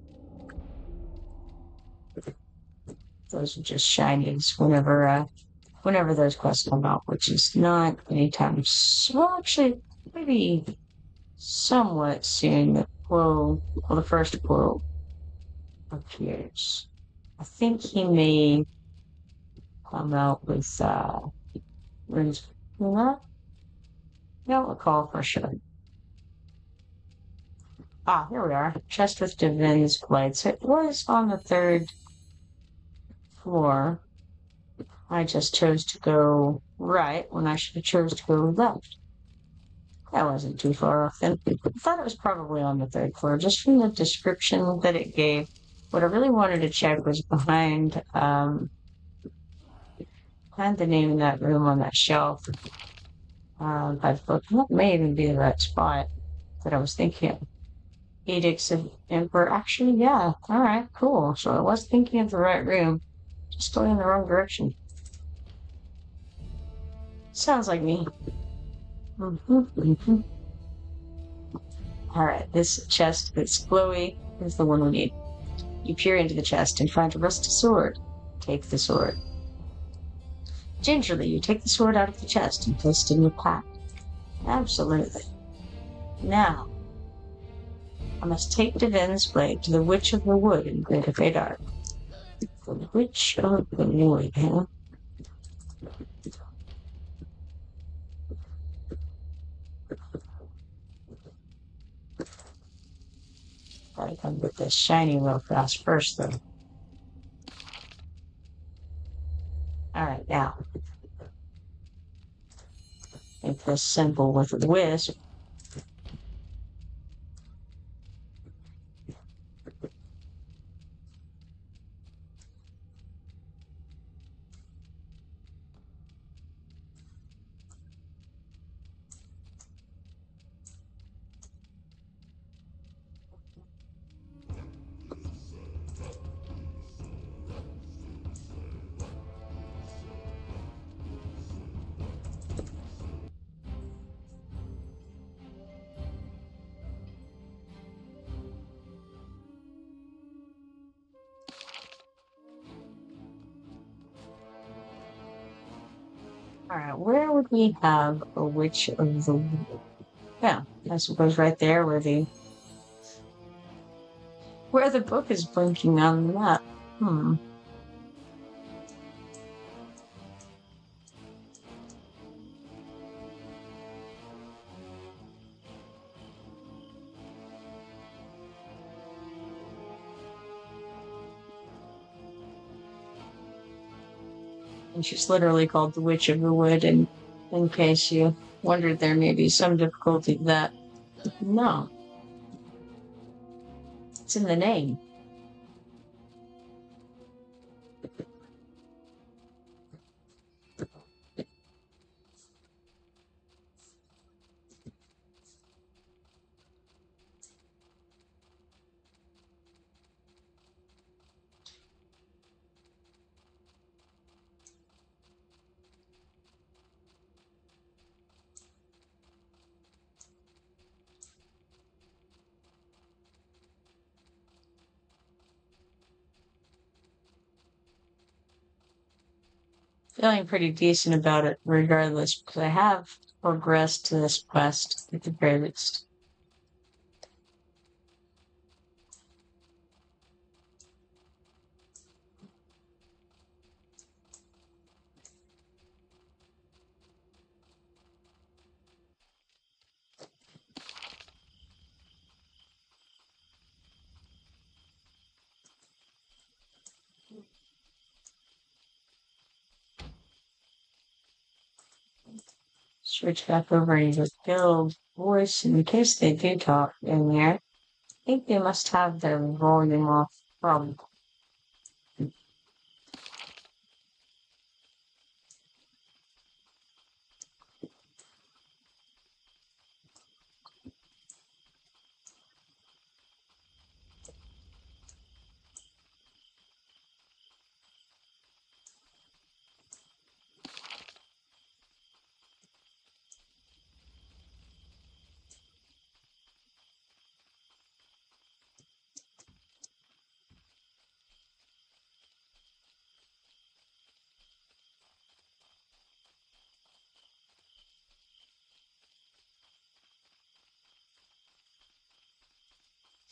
Those are just shinies whenever those quests come out, which is not anytime soon. Well, actually, maybe somewhat soon. The first quote appears. I think he may come out with runes. I don't recall for sure. Here we are. Chest with Divin's Blade. So it was on the 3rd floor. I just chose to go right when I should have chose to go left. That wasn't too far off then. I thought it was probably on the 3rd floor, just from the description that it gave. What I really wanted to check was behind the name of that room on that shelf. That may even be the right spot that I was thinking of. Edicts of Emperor. Actually, yeah. Alright, cool. So I was thinking of the right room, just going in the wrong direction. Sounds like me. Alright, this chest that's glowy is the one we need. You peer into the chest and find a rusty sword. Take the sword. Gingerly, you take the sword out of the chest and place it in your pack. Absolutely. Now, I must take Divin's Blade to the Witch of the Wood in Greater Faydark. The Witch of the Wood, huh? Gotta come get this shiny real fast first, though. Alright, now. Make this simple with a wisp. Alright, where would we have a Witch of the Wood? Yeah, I suppose right there where the book is blinking on the map. And she's literally called the Witch of the Wood, and in case you wondered, there may be some difficulty with that. No. It's in the name. Feeling pretty decent about it, regardless, because I have progressed to this quest at the very least. Switch back over to the guild voice in case they do talk in there. I think they must have their volume off from.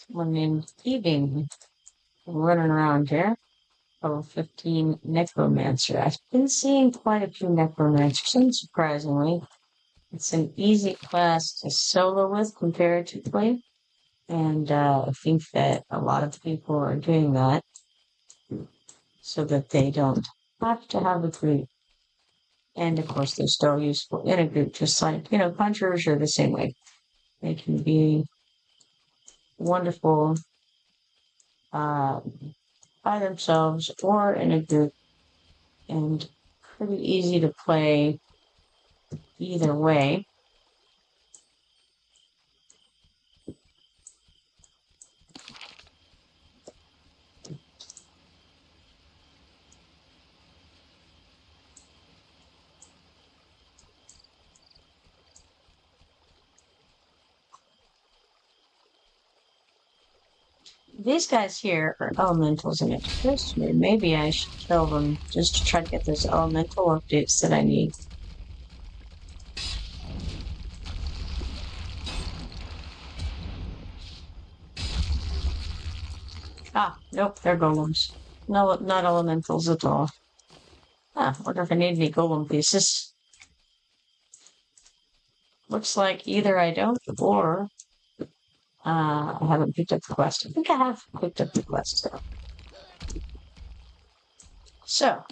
Someone named Thieving running around here. Level 15 Necromancer. I've been seeing quite a few Necromancers, unsurprisingly. It's an easy class to solo with comparatively, and I think that a lot of people are doing that so that they don't have to have a group. And of course, they're still useful in a group, just like, Conjurers are the same way. They can be wonderful by themselves or in a group, and pretty easy to play either way. These guys here are elementals, and it occurs to me maybe I should kill them just to try to get those elemental updates that I need. Ah, nope, they're golems. No, not elementals at all. Wonder if I need any golem pieces. Looks like either I don't, or I haven't picked up the quest. I think I have picked up the quest, though. So.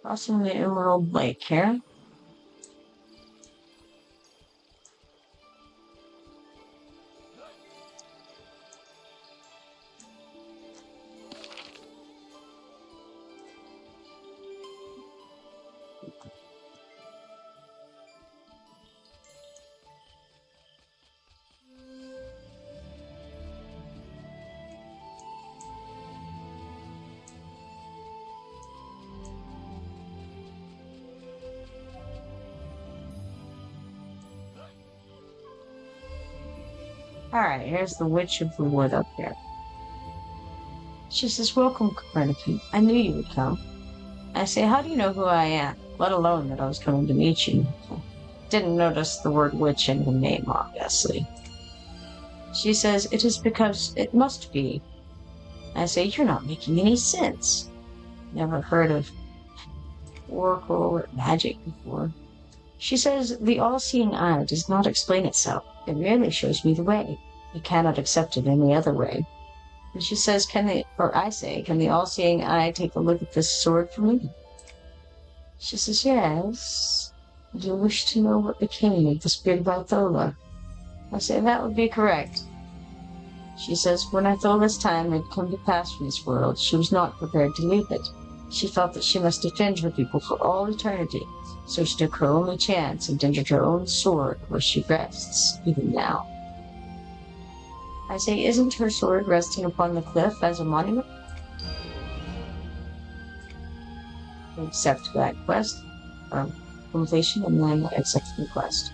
Crossing the Emerald Lake here. Alright, here's the Witch of the Wood up there. She says, "Welcome, Kipoerneke. I knew you would come." I say, "How do you know who I am? Let alone that I was coming to meet you." Didn't notice the word witch in the name, obviously. She says, "It is because it must be. I say, you're not making any sense. Never heard of oracle or magic before. She says, the all-seeing eye does not explain itself. It merely shows me the way. I cannot accept it any other way. And she says, can the all-seeing eye take a look at this sword for me? She says, yes. Do you wish to know what became of this big Barthola? I say, that would be correct. She says, when Arthola's time had come to pass from this world, she was not prepared to leave it. She felt that she must defend her people for all eternity, so she took her only chance and tendered her own sword where she rests, even now. I say, isn't her sword resting upon the cliff as a monument? Accept that quest, completion, and then accept the quest.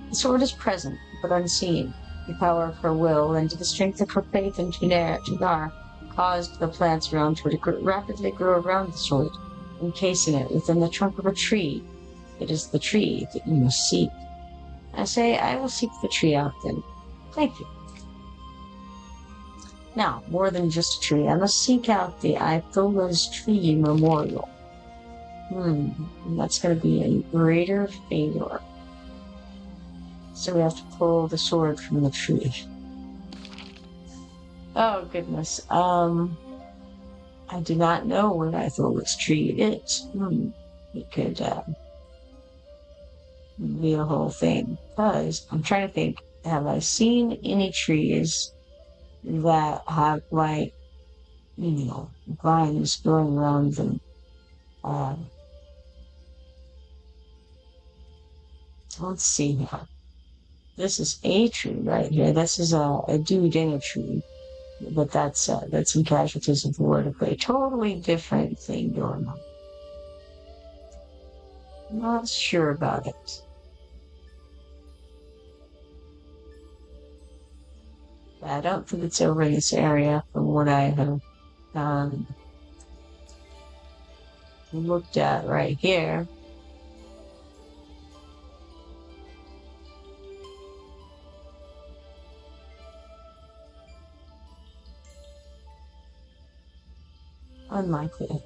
The sword is present, but unseen. The power of her will and the strength of her faith in Tunar caused the plants around her to rapidly grow around the sword, encasing it within the trunk of a tree. It is the tree that you must seek. I say, I will seek the tree out then. Thank you. Now, more than just a tree, I must seek out the Ithola's Tree Memorial. And that's going to be in Greater Faydark. So we have to pull the sword from the tree. Oh, goodness. I do not know where Ithola's tree is. It could be a whole thing. Because I'm trying to think, have I seen any trees that have, like, vines growing around them? Let's see here. This is a tree right here. This is a dude in a tree. But that's some casualties of war to play. Totally different thing going on. Not sure about it. I don't think it's over in this area from what I have looked at right here. Unlikely.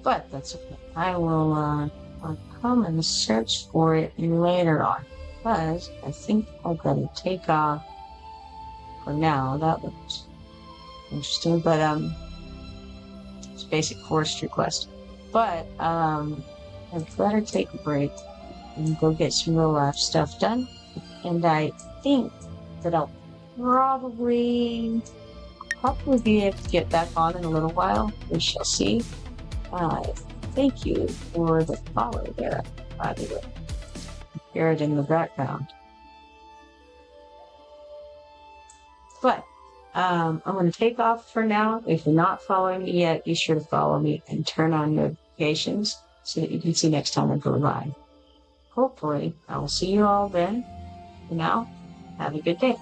But that's okay. I will I'll come and search for it later on. Because I think I'm going to take off for now. That looks interesting. But it's a basic forestry quest. But I'd better take a break and go get some real life stuff done. And I think that I'll probably be able to get back on in a little while. We shall see. Thank you for the follow there, by the way. Hear it in the background. But I'm going to take off for now. If you're not following me yet, be sure to follow me and turn on notifications so that you can see next time I go live. Hopefully, I will see you all then. For now, have a good day.